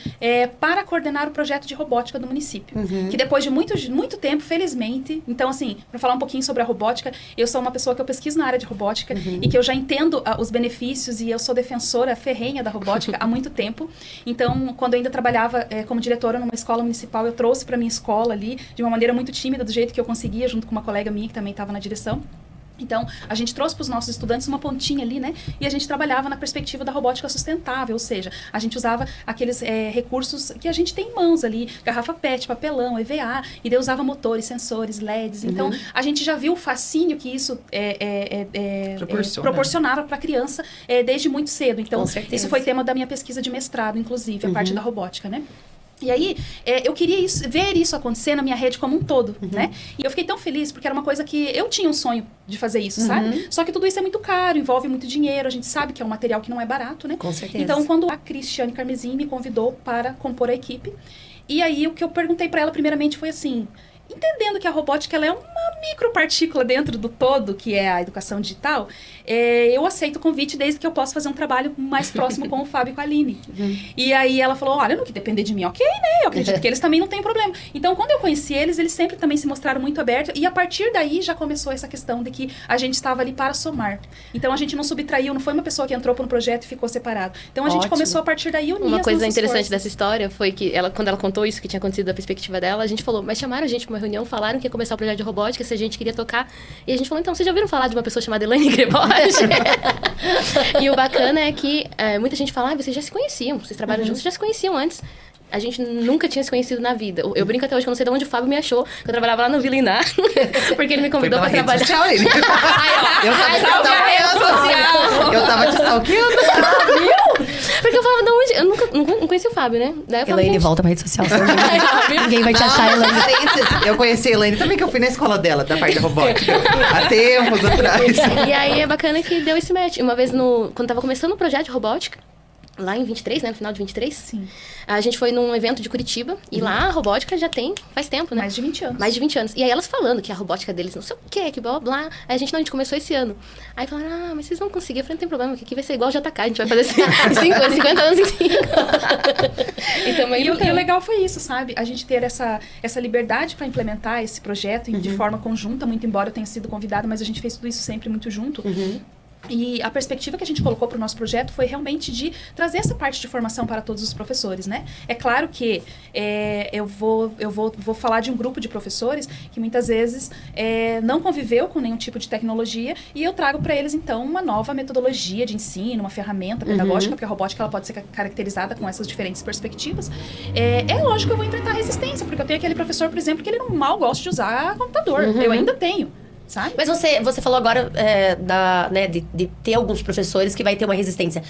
para coordenar o projeto de robótica do município. Que depois de muito tempo, felizmente... Então, assim, para falar um pouquinho sobre a robótica, eu sou uma pessoa que eu pesquiso na área de robótica e que eu já entendo os benefícios e eu sou defensora ferrenha da robótica há muito tempo. Então, quando eu ainda trabalhava como diretora numa escola municipal, eu trouxe para minha escola ali, de uma maneira muito tímida, do jeito que eu conseguia, junto com uma colega minha que também estava na direção. Então, a gente trouxe para os nossos estudantes uma pontinha ali, né? E a gente trabalhava na perspectiva da robótica sustentável, ou seja, a gente usava aqueles recursos que a gente tem em mãos ali, garrafa PET, papelão, EVA, e daí usava motores, sensores, LEDs. Então, a gente já viu o fascínio que isso proporcionava para a criança desde muito cedo. Então, isso foi tema da minha pesquisa de mestrado, inclusive, a parte da robótica, né? E aí, eu queria ver isso acontecer na minha rede como um todo, né? E eu fiquei tão feliz, porque era uma coisa que eu tinha um sonho de fazer isso, sabe? Só que tudo isso é muito caro, envolve muito dinheiro, a gente sabe que é um material que não é barato, né? Com certeza. Então, quando a Cristiane Carmesim me convidou para compor a equipe, e aí o que eu perguntei para ela primeiramente foi assim... Entendendo que a robótica ela é uma micropartícula dentro do todo, que é a educação digital, eu aceito o convite desde que eu possa fazer um trabalho mais próximo com o Fábio e com a Aline. E aí ela falou, olha, no que depender de mim, ok, né? Eu acredito que eles também não têm problema. Então, quando eu conheci eles sempre também se mostraram muito abertos. E a partir daí já começou essa questão de que a gente estava ali para somar. Então, a gente não subtraiu, não foi uma pessoa que entrou para um projeto e ficou separado. Então, a gente começou a partir daí unir Uma as coisa nossas interessante forças. dessa história foi que, quando ela contou isso que tinha acontecido da perspectiva dela, a gente falou, mas chamaram a gente para uma reunião, falaram que ia começar o projeto de robótica, se a gente queria tocar. E a gente falou, então, vocês já ouviram falar de uma pessoa chamada Elaine Grebosch? E o bacana é que muita gente fala, vocês já se conheciam, vocês trabalham juntos, vocês já se conheciam antes. A gente nunca tinha se conhecido na vida. Eu brinco até hoje que eu não sei de onde o Fábio me achou, que eu trabalhava lá no Vila Iná, porque ele me convidou pra trabalhar. Social, ele. Eu tava te stalkeando. Porque eu falava, de onde? Eu nunca não conheci o Fábio, né? Daí eu falava, Elaine, volta pra rede social. Ninguém vai te achar, Elaine. Eu conheci a Elaine também, que eu fui na escola dela, da parte da robótica. Há tempos atrás. E aí é bacana que deu esse match. Uma vez, quando tava começando o projeto de robótica, lá em 23, né? No final de 23. Sim. A gente foi num evento de Curitiba. E lá a robótica já tem faz tempo, né? Mais de 20 anos. Mais de 20 anos. E aí elas falando que a robótica deles não sei o quê, que blá, blá, blá. Aí a gente começou esse ano. Aí falaram, mas vocês vão conseguir. Eu falei, não tem problema, que aqui vai ser igual o JK. A gente vai fazer 50 anos em 5. E o legal foi isso, sabe? A gente ter essa liberdade para implementar esse projeto de forma conjunta, muito embora eu tenha sido convidada, mas a gente fez tudo isso sempre muito junto. E a perspectiva que a gente colocou para o nosso projeto foi realmente de trazer essa parte de formação para todos os professores, né? É claro que eu vou falar de um grupo de professores que muitas vezes não conviveu com nenhum tipo de tecnologia e eu trago para eles, então, uma nova metodologia de ensino, uma ferramenta pedagógica, porque a robótica ela pode ser caracterizada com essas diferentes perspectivas. É lógico que eu vou enfrentar resistência, porque eu tenho aquele professor, por exemplo, que ele não mal gosta de usar computador. Eu ainda tenho. Sabe? Mas você falou agora de ter alguns professores que vai ter uma resistência.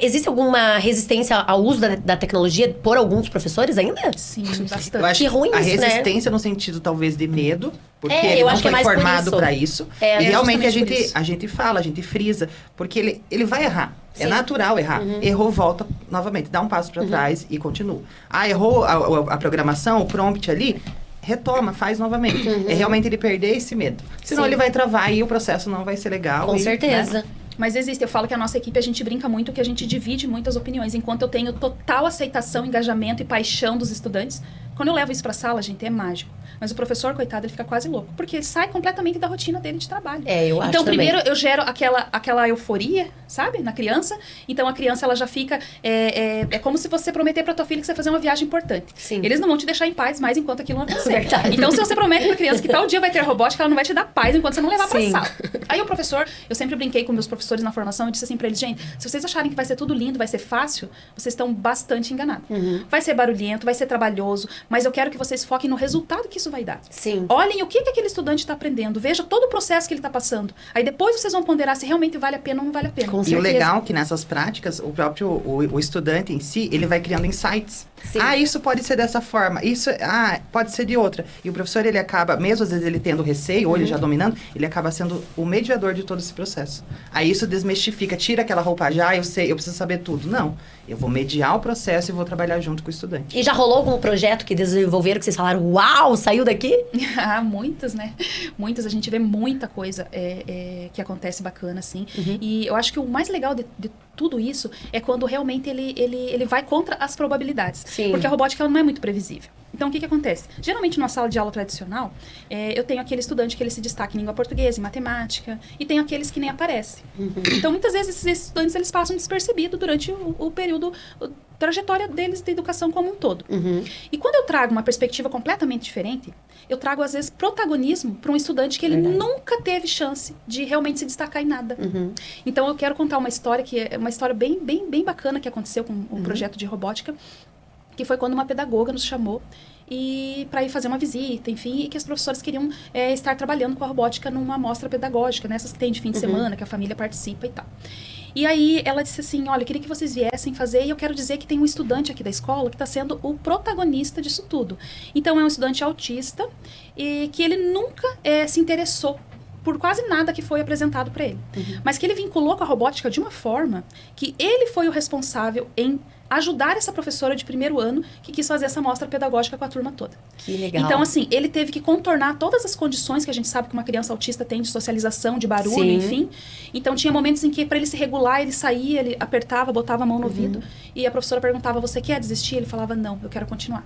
Existe alguma resistência ao uso da tecnologia por alguns professores ainda? Sim, bastante. Eu acho que ruim a isso, né? resistência no sentido, talvez, de medo. Porque eu ele não acho que é foi mais por formado isso. para isso. É E realmente justamente a gente fala, a gente frisa. Porque ele vai errar. Sim. É natural errar. Errou, volta novamente. Dá um passo para trás e continua. Errou a programação, o prompt ali... Retoma, faz novamente. É realmente ele perder esse medo. Senão ele vai travar e o processo não vai ser legal. Com certeza. Né? Mas existe, eu falo que a nossa equipe, a gente brinca muito que a gente divide muitas opiniões. Enquanto eu tenho total aceitação, engajamento e paixão dos estudantes, quando eu levo isso pra sala, gente, é mágico. mas o professor, coitado, ele fica quase louco, porque ele sai completamente da rotina dele de trabalho. Eu acho Então, também. primeiro, eu gero aquela euforia, sabe, na criança. Então, a criança, ela já fica... É como se você prometer pra tua filha que você vai fazer uma viagem importante. Sim. Eles não vão te deixar em paz mais enquanto aquilo não acontecer. Verdade. Então, se você promete pra criança que tal dia vai ter robótica, ela não vai te dar paz enquanto você não levar pra Sim. sala. Aí o professor, eu sempre brinquei com meus professores na formação, eu disse assim pra eles, gente, se vocês acharem que vai ser tudo lindo, vai ser fácil, vocês estão bastante enganados. Vai ser barulhento, vai ser trabalhoso, mas eu quero que vocês foquem no resultado que isso vai dar. Sim. Olhem o que aquele estudante está aprendendo, veja todo o processo que ele está passando. Aí depois vocês vão ponderar se realmente vale a pena ou não vale a pena. Com E o certeza. legal é que nessas práticas, o próprio o estudante em si, ele vai criando insights. Sim. Isso pode ser dessa forma, isso pode ser de outra. E o professor, ele acaba, mesmo às vezes ele tendo receio, ou ele já dominando, ele acaba sendo o mediador de todo esse processo. Aí isso desmistifica, tira aquela roupa eu sei, eu preciso saber tudo. Não, eu vou mediar o processo e vou trabalhar junto com o estudante. E já rolou algum projeto que desenvolveram que vocês falaram, uau, saiu daqui? Muitas, né? Muitas, a gente vê muita coisa que acontece bacana, assim. E eu acho que o mais legal de tudo isso é quando realmente ele vai contra as probabilidades. Sim. Porque a robótica ela não é muito previsível. Então, o que acontece? Geralmente, numa sala de aula tradicional, eu tenho aquele estudante que ele se destaca em língua portuguesa, em matemática, e tenho aqueles que nem aparecem. Então, muitas vezes, esses estudantes eles passam despercebidos durante o período, trajetória deles de educação como um todo. E quando eu trago uma perspectiva completamente diferente, eu trago, às vezes, protagonismo para um estudante que ele nunca teve chance de realmente se destacar em nada. Então, eu quero contar uma história que é uma história bem, bem, bem bacana que aconteceu com o projeto de robótica, que foi quando uma pedagoga nos chamou para ir fazer uma visita, enfim, e que as professoras queriam estar trabalhando com a robótica numa amostra pedagógica, nessas que tem de fim de semana, que a família participa e tal. E aí ela disse assim, olha, eu queria que vocês viessem fazer, e eu quero dizer que tem um estudante aqui da escola que está sendo o protagonista disso tudo. Então, é um estudante autista e que ele nunca se interessou por quase nada que foi apresentado para ele. Mas que ele vinculou com a robótica de uma forma que ele foi o responsável em ajudar essa professora de primeiro ano que quis fazer essa amostra pedagógica com a turma toda. Que legal. Então, assim, ele teve que contornar todas as condições que a gente sabe que uma criança autista tem de socialização, de barulho, Sim. enfim. Então, tinha momentos em que, para ele se regular, ele saía, ele apertava, botava a mão no ouvido, e a professora perguntava, você quer desistir? Ele falava, não, eu quero continuar.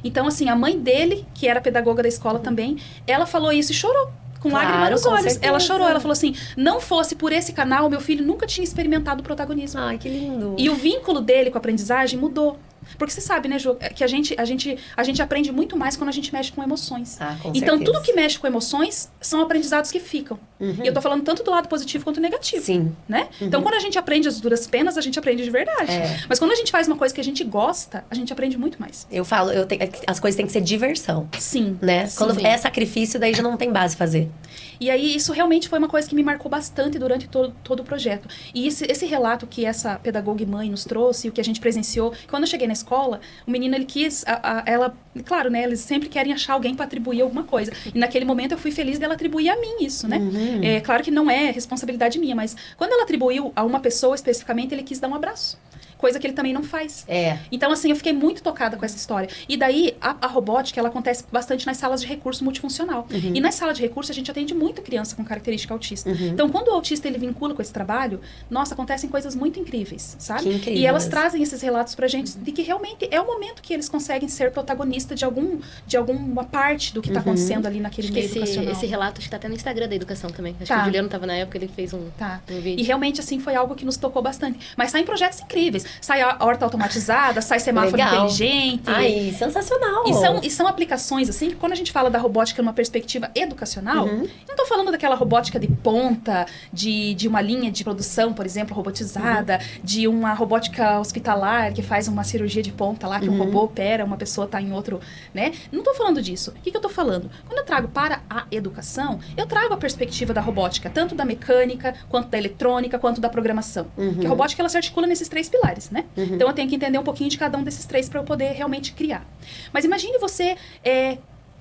Então, assim, a mãe dele, que era pedagoga da escola também, ela falou isso e chorou. Com Claro, lágrimas nos com olhos. certeza. Ela chorou, ela falou assim, não fosse por esse canal, meu filho nunca tinha experimentado o protagonismo. Ai, que lindo. E o vínculo dele com a aprendizagem mudou. Porque você sabe, né, Ju, que a gente aprende muito mais quando a gente mexe com emoções. Com então, certeza. tudo que mexe com emoções são aprendizados que ficam. E eu tô falando tanto do lado positivo quanto negativo. Sim. Né? Então, quando a gente aprende as duras penas, a gente aprende de verdade. Mas quando a gente faz uma coisa que a gente gosta, a gente aprende muito mais. Eu falo, as coisas têm que ser diversão, Sim. né? Sim. Quando é sacrifício, daí já não tem base fazer. E aí, isso realmente foi uma coisa que me marcou bastante durante todo o projeto. E esse relato que essa pedagoga e mãe nos trouxe, o que a gente presenciou, quando eu cheguei na escola, o menino, ele quis, ela, claro, né, eles sempre querem achar alguém para atribuir alguma coisa. E naquele momento eu fui feliz dela atribuir a mim isso, né? É claro que não é responsabilidade minha, mas quando ela atribuiu a uma pessoa especificamente, ele quis dar um abraço. Coisa que ele também não faz. Então, assim, eu fiquei muito tocada com essa história. E daí, a robótica, ela acontece bastante nas salas de recurso multifuncional. E nas salas de recurso, a gente atende muito criança com característica autista. Então, quando o autista, ele vincula com esse trabalho, nossa, acontecem coisas muito incríveis, sabe? Que incrível E elas mesmo. trazem esses relatos pra gente de que realmente é o momento que eles conseguem ser protagonista de alguma parte do que tá acontecendo ali naquele Acho que meio educacional. esse relato está até no Instagram da educação também. Acho Tá. que o Juliano estava na época, ele fez um vídeo. E realmente, assim, foi algo que nos tocou bastante. Mas saem projetos incríveis. Sai a horta automatizada, sai semáforo Legal. inteligente. Ai, sensacional. E são aplicações, assim, que quando a gente fala da robótica numa perspectiva educacional, eu não tô falando daquela robótica de ponta, de uma linha de produção, por exemplo, robotizada, de uma robótica hospitalar que faz uma cirurgia de ponta lá, que um robô opera, uma pessoa tá em outro, né? Não tô falando disso. O que eu tô falando? Quando eu trago para a educação, eu trago a perspectiva da robótica, tanto da mecânica, quanto da eletrônica, quanto da programação. Porque a robótica, ela se articula nesses 3 pilares, né? Então, eu tenho que entender um pouquinho de cada um desses 3 para eu poder realmente criar. Mas imagine você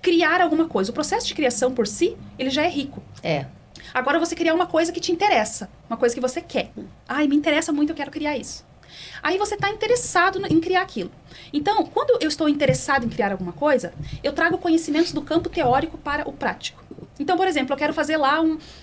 criar alguma coisa. O processo de criação por si, ele já é rico. Agora você criar uma coisa que te interessa, uma coisa que você quer. Ai, me interessa muito, eu quero criar isso. Aí você está interessado em criar aquilo. Então, quando eu estou interessado em criar alguma coisa, eu trago conhecimentos do campo teórico para o prático. Então, por exemplo, eu quero fazer lá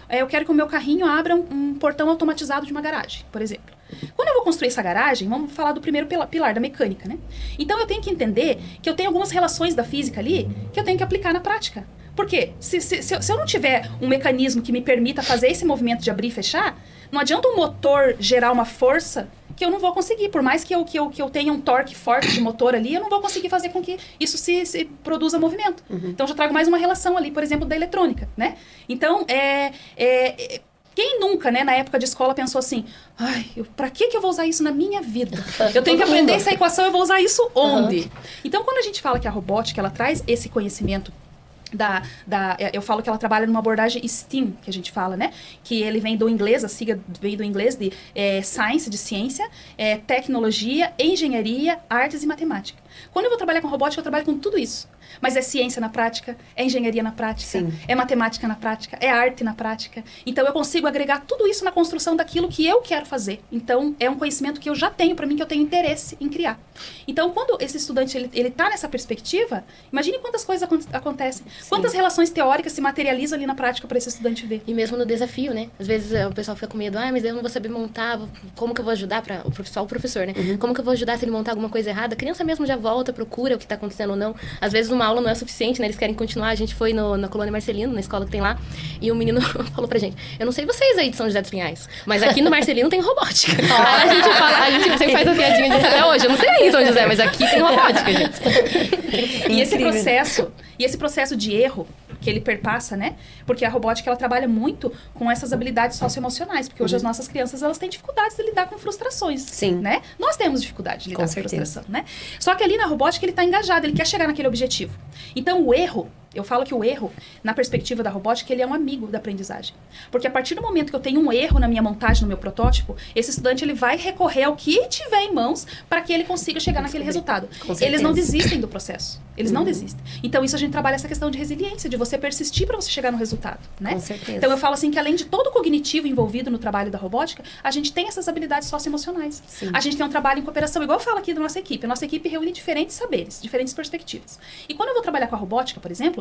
eu quero que o meu carrinho abra um portão automatizado de uma garagem, por exemplo. Quando eu vou construir essa garagem, vamos falar do primeiro pilar da mecânica, né? Então eu tenho que entender que eu tenho algumas relações da física ali que eu tenho que aplicar na prática. Por quê? Se eu não tiver um mecanismo que me permita fazer esse movimento de abrir e fechar, não adianta um motor gerar uma força que eu não vou conseguir. Por mais que eu tenha um torque forte de motor ali, eu não vou conseguir fazer com que isso se produza movimento. Então, eu já trago mais uma relação ali, por exemplo, da eletrônica, né? Então, quem nunca, né, na época de escola, pensou assim, ai, pra que eu vou usar isso na minha vida? Eu tenho que aprender essa equação, eu vou usar isso onde? Então, quando a gente fala que a robótica, ela traz esse conhecimento eu falo que ela trabalha numa abordagem STEAM, que a gente fala, né? Que ele vem do inglês, a sigla vem do inglês de Science, de ciência, tecnologia, engenharia, artes e matemática. Quando eu vou trabalhar com robótica, eu trabalho com tudo isso. Mas é ciência na prática, é engenharia na prática, é matemática na prática, é arte na prática. Então, eu consigo agregar tudo isso na construção daquilo que eu quero fazer. Então, é um conhecimento que eu já tenho para mim, que eu tenho interesse em criar. Então, quando esse estudante ele tá nessa perspectiva, imagine quantas coisas acontecem. Quantas relações teóricas se materializam ali na prática para esse estudante ver. E mesmo no desafio, né? Às vezes o pessoal fica com medo, mas eu não vou saber montar, como que eu vou ajudar para o professor, né? Como que eu vou ajudar se ele montar alguma coisa errada? A criança mesmo já volta, procura o que está acontecendo ou não. Às vezes uma aula não é suficiente, né? Eles querem continuar. A gente foi na Colônia Marcelino, na escola que tem lá, e o menino falou pra gente, eu não sei vocês aí de São José dos Pinhais, mas aqui no Marcelino tem robótica. Aí a gente sempre faz a piadinha disso até hoje. Eu não sei aí em São José, mas aqui tem robótica, gente. E esse processo de erro que ele perpassa, né? Porque a robótica, ela trabalha muito com essas habilidades socioemocionais, porque hoje as nossas crianças, elas têm dificuldades de lidar com frustrações, né? Nós temos dificuldade de lidar com frustração, né? Só que ali na robótica, ele está engajado, ele quer chegar naquele objetivo. Então, o erro, eu falo que o erro, na perspectiva da robótica, ele é um amigo da aprendizagem. Porque a partir do momento que eu tenho um erro na minha montagem, no meu protótipo, esse estudante, ele vai recorrer ao que tiver em mãos para que ele consiga chegar naquele resultado. Eles não desistem do processo. Eles não desistem. Então, isso a gente trabalha essa questão de resiliência, de você persistir para você chegar no resultado, né? Com certeza. Então, eu falo assim que além de todo o cognitivo envolvido no trabalho da robótica, a gente tem essas habilidades socioemocionais. A gente tem um trabalho em cooperação, igual eu falo aqui da nossa equipe. A nossa equipe reúne diferentes saberes, diferentes perspectivas. E quando eu vou trabalhar com a robótica, por exemplo,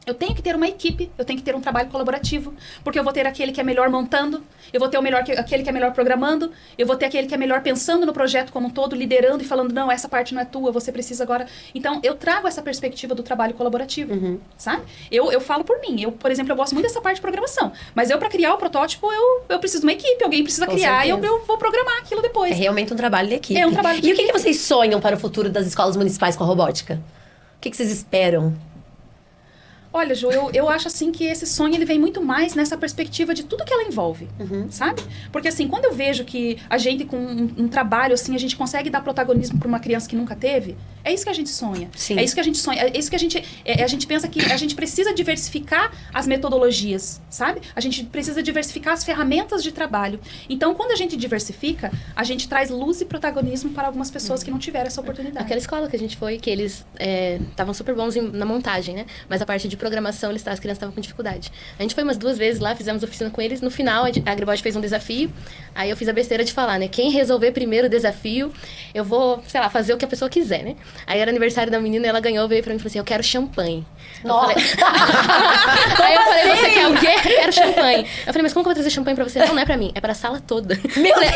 eu tenho que ter uma equipe, eu tenho que ter um trabalho colaborativo, porque eu vou ter aquele que é melhor montando, eu vou ter aquele que é melhor programando, eu vou ter aquele que é melhor pensando no projeto como um todo, liderando e falando, não, essa parte não é tua, você precisa agora... Então, eu trago essa perspectiva do trabalho colaborativo, sabe? Eu falo por mim, por exemplo, eu gosto muito dessa parte de programação, mas para criar o protótipo, eu preciso de uma equipe, alguém precisa criar e eu vou programar aquilo depois. É realmente um trabalho de equipe. É um trabalho de equipe. E o que vocês sonham para o futuro das escolas municipais com a robótica? O que vocês esperam? Olha, Ju, eu acho assim que esse sonho ele vem muito mais nessa perspectiva de tudo que ela envolve, sabe? Porque assim, quando eu vejo que a gente com um trabalho assim, a gente consegue dar protagonismo para uma criança que nunca teve, é isso que a gente sonha. Sim. É isso que a gente sonha, é isso que a gente pensa que a gente precisa diversificar as metodologias, sabe? A gente precisa diversificar as ferramentas de trabalho. Então, quando a gente diversifica, a gente traz luz e protagonismo para algumas pessoas que não tiveram essa oportunidade. Aquela escola que a gente foi, que eles estavam super bons na montagem, né? Mas a parte de programação, as crianças estavam com dificuldade. A gente foi umas 2 vezes lá, fizemos oficina com eles. No final, a Agribot fez um desafio. Aí eu fiz a besteira de falar, né? Quem resolver primeiro o desafio, eu vou, sei lá, fazer o que a pessoa quiser, né? Aí era aniversário da menina, ela ganhou, veio pra mim e falou assim, eu quero champanhe. Nossa! Aí eu falei, você quer o quê? Eu quero champanhe. Eu falei, mas como que eu vou trazer champanhe pra você? Não é pra mim, é pra sala toda. Meu Deus!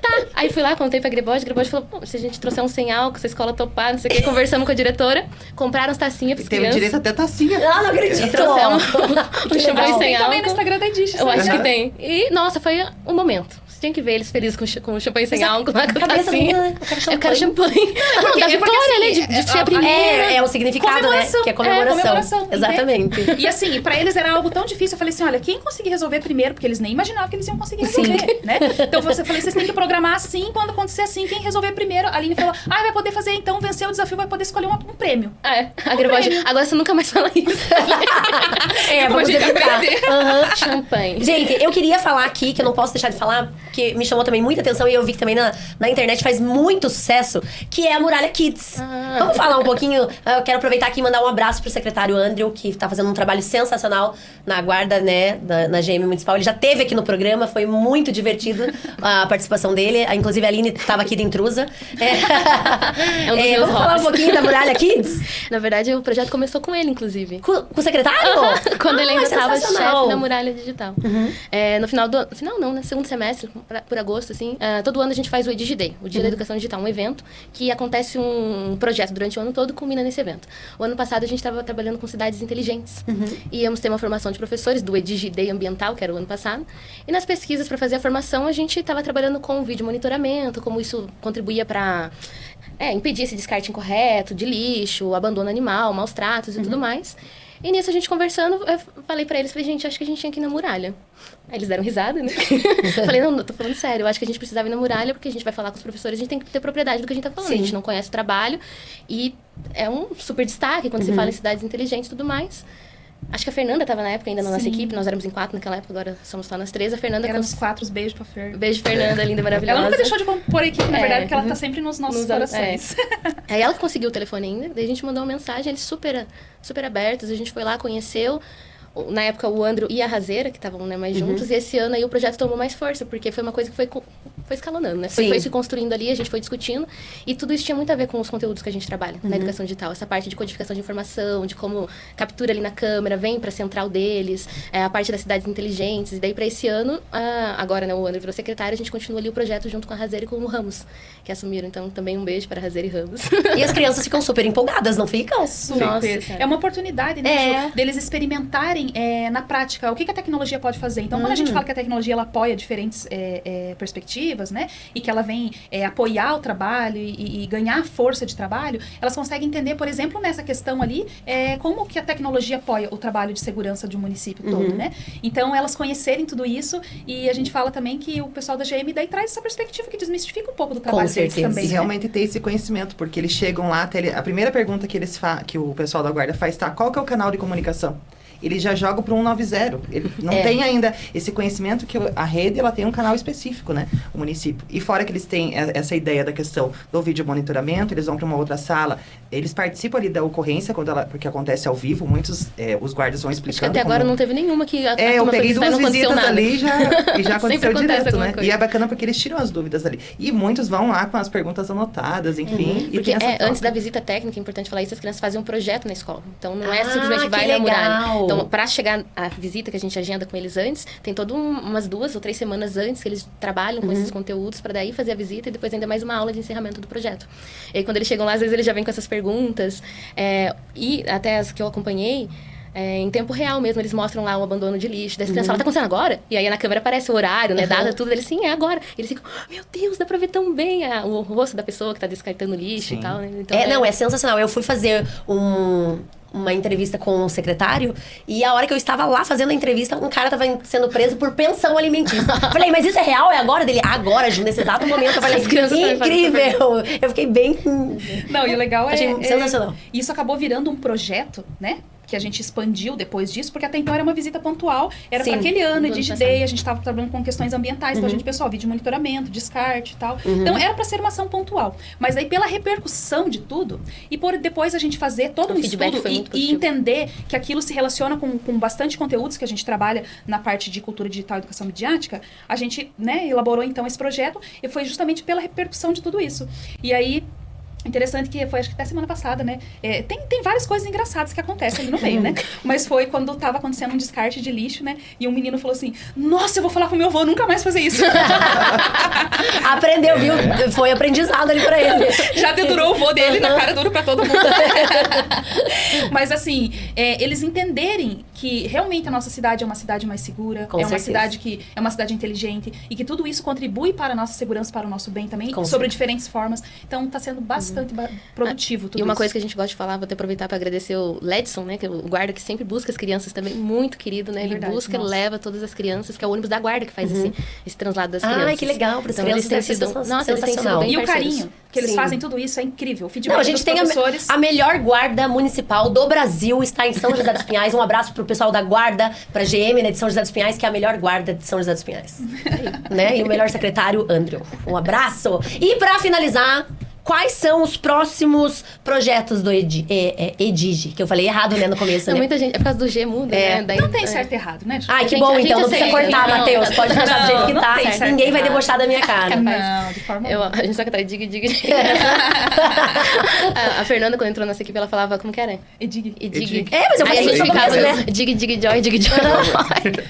Tá. Aí fui lá, contei pra Agribot falou, pô, se a gente trouxer um sem álcool, se a escola topar, não sei o quê, conversamos com a diretora, compraram as tacinhas pras crianças. Teve direito até tacinha. Ah, não acredito! Trouxemos o champanhe sem Tem álcool. também no Instagram da Edish. Eu acho que tem. E, nossa, foi um momento. Você tinha que ver eles felizes com o champanhe sem álcool lá com a tacinha. Eu quero champanhe. Não, da vitória, né? De ser a primeira. É o significado, né? Que é comemoração. Exatamente. E assim, pra eles era algo tão difícil. Eu falei assim, olha, quem conseguir resolver primeiro, porque eles nem imaginavam que eles iam conseguir resolver, né? Então eu falei, vocês têm que programar assim, quando acontecer assim, quem resolver primeiro. A Aline falou, vai poder fazer, então, vencer o desafio, vai poder escolher um prêmio. A Agribot, agora você nunca mais fala isso. Vamos evitar. Champanhe. Gente, eu queria falar aqui, que eu não posso deixar de falar, que me chamou também muita atenção e eu vi que também na internet faz muito sucesso, que é a Muralha Kids. Vamos falar um pouquinho, eu quero aproveitar aqui e mandar um abraço pro secretário Andrew, que tá fazendo um trabalho sensacional na guarda, né, na GM Municipal. Ele já esteve aqui no programa, foi muito divertido a participação dele. Inclusive a Aline estava aqui de intrusa. Vamos falar um pouquinho da Muralha Kids? Na verdade, o projeto começou com ele, inclusive. Com o secretário? Quando ele ainda estava chefe sensacional. da Muralha Digital. No final não, né? Segundo semestre, por agosto, assim, todo ano a gente faz o EDIGD, o Dia da Educação Digital, um evento que acontece um projeto durante o ano todo e culmina nesse evento. O ano passado a gente estava trabalhando com cidades inteligentes. E íamos ter uma formação de professores do EDIGD ambiental, que era o ano passado. E nas pesquisas para fazer a formação, a gente estava trabalhando com vídeo monitoramento, como isso contribuía para impedir esse descarte incorreto de lixo, abandono animal, maus tratos e tudo mais. E nisso a gente conversando, eu falei pra eles, gente, acho que a gente tinha que ir na muralha. Aí eles deram risada, né? Falei, não, tô falando sério, eu acho que a gente precisava ir na muralha, porque a gente vai falar com os professores, a gente tem que ter propriedade do que a gente tá falando. Sim. A gente não conhece o trabalho, e é um super destaque quando se fala em cidades inteligentes e tudo mais. Acho que a Fernanda estava na época ainda na nossa equipe, nós éramos em 4 naquela época, agora somos só nós 3. A Fernanda... Éramos 4, beijo pra Fer. Beijo, Fernanda, linda, maravilhosa. Ela nunca deixou de compor a equipe, na verdade, porque ela tá sempre nos nossos corações. Aí ela que conseguiu o telefone ainda, daí a gente mandou uma mensagem, eles super abertos, a gente foi lá, conheceu. Na época, o Andrew e a Razeira, que estavam mais juntos, e esse ano aí o projeto tomou mais força, porque foi uma coisa que foi escalonando, né? Foi se construindo ali, a gente foi discutindo, e tudo isso tinha muito a ver com os conteúdos que a gente trabalha na educação digital. Essa parte de codificação de informação, de como captura ali na câmera, vem para a central deles, a parte das cidades inteligentes, e daí para esse ano, agora, né, o Andrew virou secretário, a gente continua ali o projeto junto com a Razeira e com o Ramos, que assumiram. Então, também um beijo para a Razeira e Ramos. E as crianças ficam super empolgadas, não ficam? Super. Nossa, é uma oportunidade, né, deles experimentarem na prática o que a tecnologia pode fazer. Então, quando a gente fala que a tecnologia ela apoia diferentes perspectivas, né, e que ela vem apoiar o trabalho e ganhar força de trabalho, elas conseguem entender, por exemplo, nessa questão ali, como que a tecnologia apoia o trabalho de segurança de um município todo, né? Então, elas conhecerem tudo isso, e a gente fala também que o pessoal da GM daí traz essa perspectiva que desmistifica um pouco do trabalho deles também. E realmente ter esse conhecimento, porque eles chegam lá, a primeira pergunta que o pessoal da guarda faz, qual que é o canal de comunicação? Eles já jogam para o 190. Ele não tem ainda esse conhecimento que a rede ela tem um canal específico, né? O município. E fora que eles têm essa ideia da questão do vídeo monitoramento, eles vão para uma outra sala, eles participam ali da ocorrência, porque acontece ao vivo, muitos, os guardas vão explicando. Acho que até agora não teve nenhuma que eu peguei 2 visitas nada. ali e já aconteceu direto, né? Coisa. E é bacana porque eles tiram as dúvidas ali. E muitos vão lá com as perguntas anotadas, enfim. E porque antes da visita técnica, é importante falar isso, as crianças fazem um projeto na escola. Então não é simplesmente vai na muralha. Então, para chegar a visita que a gente agenda com eles antes, tem todas umas 2 ou 3 semanas antes que eles trabalham com esses conteúdos para daí fazer a visita e depois ainda mais uma aula de encerramento do projeto. E aí, quando eles chegam lá, às vezes eles já vêm com essas perguntas, e até as que eu acompanhei, em tempo real mesmo, eles mostram lá o abandono de lixo. Daí as crianças falam, tá acontecendo agora? E aí na câmera aparece o horário, né, data, tudo. Eles, sim, é agora. E eles ficam, meu Deus, dá pra ver tão bem o rosto da pessoa que tá descartando lixo e tal, né? Então, não, é sensacional. Eu fui fazer uma entrevista com o secretário, e a hora que eu estava lá fazendo a entrevista, um cara estava sendo preso por pensão alimentícia. Falei, mas isso é real? É agora? Dele, agora, nesse exato momento. Eu falei, incrível! Eu fiquei bem... Não, e o legal achei sensacional. Isso acabou virando um projeto, né? Que a gente expandiu depois disso, porque até então era uma visita pontual, era para aquele ano de DIGD, a gente estava trabalhando com questões ambientais, então a gente, pessoal, vídeo monitoramento, descarte e tal. Então era para ser uma ação pontual. Mas aí pela repercussão de tudo, e por depois a gente fazer todo um estudo e entender que aquilo se relaciona com bastante conteúdos que a gente trabalha na parte de cultura digital e educação midiática, a gente, né, elaborou então esse projeto, e foi justamente pela repercussão de tudo isso. E aí, interessante que foi, acho que até semana passada, né? Tem várias coisas engraçadas que acontecem ali no meio, né? Mas foi quando tava acontecendo um descarte de lixo, né? E um menino falou assim, nossa, eu vou falar com meu avô, nunca mais fazer isso. Aprendeu, viu? Foi aprendizado ali pra ele. Já dedurou o vô dele na cara duro pra todo mundo. Mas assim, eles entenderem que realmente a nossa cidade é uma cidade mais segura, uma cidade que é uma cidade inteligente, e que tudo isso contribui para a nossa segurança, para o nosso bem também, sobre diferentes formas. Então tá sendo bastante produtivo tudo E uma isso. coisa que a gente gosta de falar, vou até aproveitar para agradecer o Ledson, né, que é o guarda que sempre busca as crianças também, muito querido, né? Ele busca, leva todas as crianças, que é o ônibus da guarda que faz esse translado das crianças. Ai, que legal, para as crianças eles têm sido, nossa, eles têm sido bem E o parceiros. carinho que eles fazem tudo isso é incrível. O feedback Não, a gente dos tem professores... a melhor guarda municipal do Brasil, está em São José dos Pinhais. Um abraço pro pessoal da guarda, pra GM, né, de São José dos Pinhais, que é a melhor guarda de São José dos Pinhais. Né? E o melhor secretário, Andrew. Um abraço. E pra finalizar, quais são os próximos projetos do EDIGE? Que eu falei errado, né, no começo, Não, né? muita gente, é por causa do G muda, né? Daí, Não tem certo e errado, né? Ai, que bom, então. Não precisa cortar, Matheus. Pode deixar do jeito que tá. Ninguém vai debochar da minha cara. Não, de forma alguma. A gente só que tá diga. A Fernanda, quando entrou nessa equipe, ela falava, como que era?Edig.Edig. Mas eu Aí a falei gente isso no ficava, começo, né? dig, joy.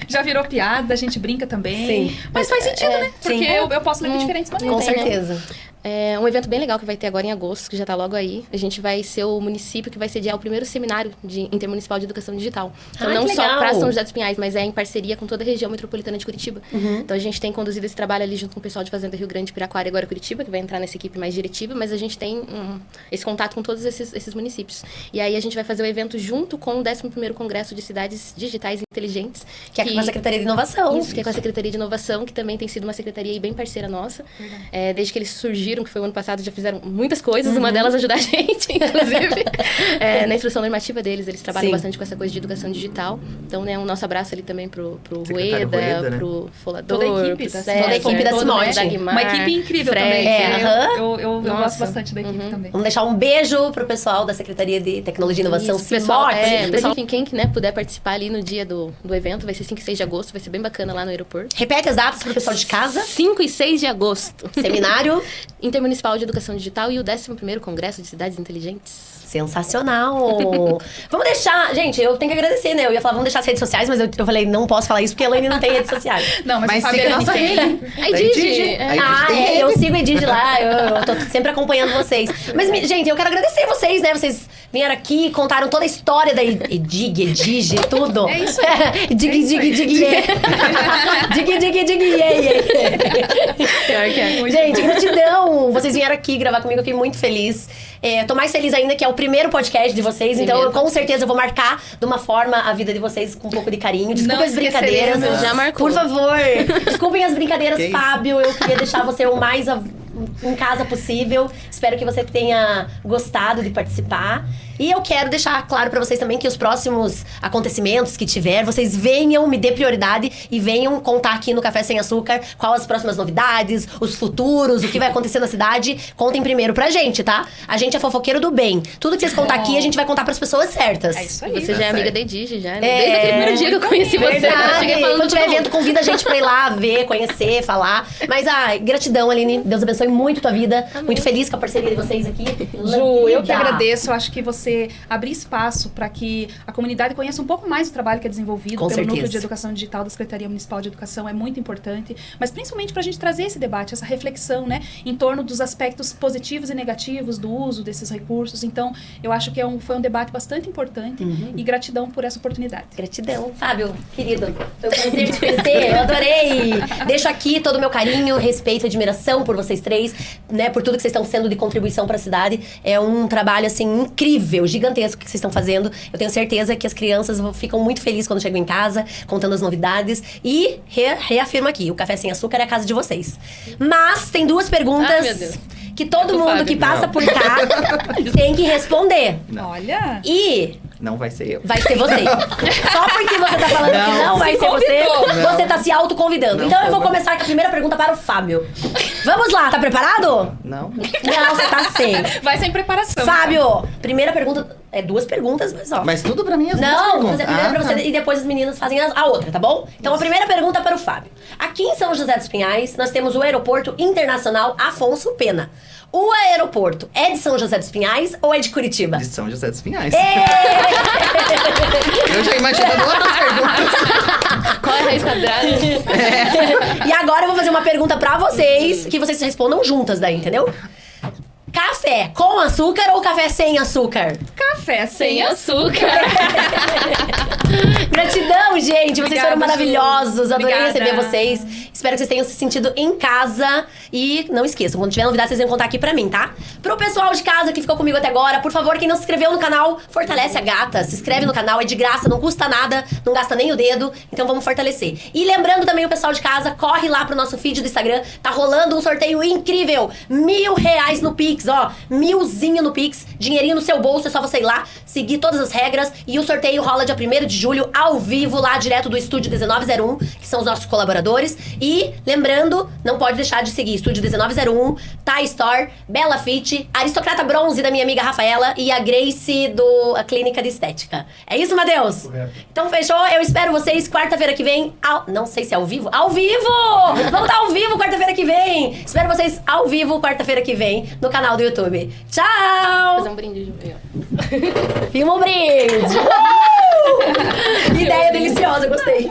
Já virou piada, a gente brinca também. Sim. Mas faz sentido, né? Porque sim. eu posso ler de diferentes maneiras. Com certeza. É um evento bem legal que vai ter agora em agosto, que já está logo aí. A gente vai ser o município que vai sediar o primeiro seminário intermunicipal de educação digital. Então, Ah, não que só legal. para São José dos Pinhais, mas é em parceria com toda a região metropolitana de Curitiba. Então, a gente tem conduzido esse trabalho ali junto com o pessoal de Fazenda Rio Grande, Piraquara e agora Curitiba, que vai entrar nessa equipe mais diretiva, mas a gente tem esse contato com todos esses municípios. E aí, a gente vai fazer o evento junto com o 11º Congresso de Cidades Digitais Inteligentes. Que é com a Secretaria de Inovação. Isso, que é com a Secretaria de Inovação, que também tem sido uma secretaria aí bem parceira nossa. Desde que eles surgiram, que foi o ano passado, já fizeram muitas coisas, uma delas ajudar a gente, inclusive. Na instrução normativa deles, eles trabalham Sim. bastante com essa coisa de educação digital. Então, né, um nosso abraço ali também pro Secretário Rueda, Rueda, né? pro Folador, Toda a equipe pro da César, toda a equipe da todo Simote. mundo. Dagmar, Uma equipe incrível Fred. também. Eu Nossa. gosto bastante da equipe também. Vamos deixar um beijo pro pessoal da Secretaria de Tecnologia e Inovação, Isso, pessoal, Cimote. pessoal, enfim, quem né, puder participar ali no dia do evento, vai ser 5 e 6 de agosto, vai ser bem bacana lá no aeroporto. Repete as datas pro pessoal de casa. 5 e 6 de agosto. Seminário. Intermunicipal de Educação Digital e o 11º Congresso de Cidades Inteligentes. Sensacional! Vamos deixar... Gente, eu tenho que agradecer, né? Eu ia falar, vamos deixar as redes sociais, mas eu falei, não posso falar isso porque a Elaine não tem redes sociais. Não, mas, Mas o siga a Fabiano nossa tem. rede. A Edigi. Eu sigo a Edigi lá, eu tô sempre acompanhando vocês. Mas, gente, eu quero agradecer vocês, né? Vocês vieram aqui, contaram toda a história da Edigi, tudo. É isso aí. Dig, Pior que é. Gente, gratidão! Vocês vieram aqui gravar comigo, eu fiquei muito feliz. Tô mais feliz ainda que é o primeiro podcast de vocês, então eu, com certeza eu vou marcar de uma forma a vida de vocês com um pouco de carinho. Desculpem Não as brincadeiras. esqueceremos. Já marcou. Por favor, desculpem as brincadeiras, Que isso? Fábio. Eu queria deixar você o mais em casa possível. Espero que você tenha gostado de participar. E eu quero deixar claro pra vocês também que os próximos acontecimentos que tiver, vocês venham, me dê prioridade e venham contar aqui no Café Sem Açúcar quais as próximas novidades, os futuros, o que vai acontecer na cidade. Contem primeiro pra gente, tá? A gente é fofoqueiro do bem. Tudo que vocês contar aqui, a gente vai contar pras pessoas certas. É isso aí. Você já é Tá amiga certo. da Edigi, já, né? Desde aquele primeiro dia que eu conheci você. Eu Verdade. cheguei falando Quando tiver todo mundo. evento, convida a gente pra ir lá ver, conhecer, falar. Mas, gratidão, Aline. Deus abençoe muito tua vida. Muito feliz com a parceria de vocês aqui. Ju, eu que Linda. agradeço. Eu acho que você abrir espaço para que a comunidade conheça um pouco mais o trabalho que é desenvolvido Com pelo certeza. Núcleo de Educação Digital da Secretaria Municipal de Educação é muito importante, mas principalmente para a gente trazer esse debate, essa reflexão, né, em torno dos aspectos positivos e negativos do uso desses recursos. Então, eu acho que foi um debate bastante importante e gratidão por essa oportunidade. Gratidão. Fábio, querido, foi um prazer te conhecer, eu adorei. Deixo aqui todo o meu carinho, respeito e admiração por vocês três, né, por tudo que vocês estão sendo de contribuição para a cidade. É um trabalho, assim, incrível, gigantesco que vocês estão fazendo. Eu tenho certeza que as crianças ficam muito felizes quando chegam em casa, contando as novidades. E reafirmo aqui, o Café Sem Açúcar é a casa de vocês. Mas tem duas perguntas Ai, meu Deus. que todo É do mundo Fábio. que passa Não. por cá tem que responder. Olha! E Não vai ser eu. vai ser você. Só porque você tá falando que não vai ser você, Não. você tá se autoconvidando. Não, Então eu vou não. começar com a primeira pergunta para o Fábio. Vamos lá, tá preparado? Não. Não, você tá sem. Vai sem preparação. Fábio, primeira pergunta. É duas perguntas, mas ó. Mas tudo pra mim é as duas Não, vou perguntas. fazer a primeira pra você tá. e depois as meninas fazem a outra, tá bom? Então a primeira pergunta para o Fábio. Aqui em São José dos Pinhais, nós temos o Aeroporto Internacional Afonso Pena. O aeroporto é de São José dos Pinhais ou é de Curitiba? De São José dos Pinhais. Ê! Eu já imaginando outras perguntas. Qual é a raiz quadrada? E agora eu vou fazer uma pergunta pra vocês, que vocês respondam juntas daí, entendeu? Café com açúcar ou café sem açúcar? Café Sem açúcar. Gratidão, gente. Vocês Obrigada, foram maravilhosos. Adorei Obrigada. receber vocês. Espero que vocês tenham se sentido em casa. E não esqueçam, quando tiver novidade, vocês vão contar aqui pra mim, tá? Pro pessoal de casa que ficou comigo até agora, por favor, quem não se inscreveu no canal, fortalece a gata. Se inscreve no canal, é de graça, não custa nada, não gasta nem o dedo. Então vamos fortalecer. E lembrando também o pessoal de casa, corre lá pro nosso feed do Instagram. Tá rolando um sorteio incrível. R$1.000 no Pix, ó. 1000zinho no Pix. Dinheirinho no seu bolso, é só você ir lá, seguir todas as regras. E o sorteio rola dia 1º de julho, ao vivo, lá direto do Estúdio 1901, que são os nossos colaboradores. E lembrando, não pode deixar de seguir Estúdio 1901, Thai Store, Bela Fit, Aristocrata Bronze da minha amiga Rafaela e a Grace do a Clínica de Estética. É isso, Matheus? Correto. Então fechou? Eu espero vocês quarta-feira que vem. Não sei se é ao vivo. Ao vivo! Vamos estar ao vivo quarta-feira que vem. Espero vocês ao vivo quarta-feira que vem no canal canal do YouTube. Tchau! Fazer um brinde. Filma o brinde! Ideia deliciosa, gostei.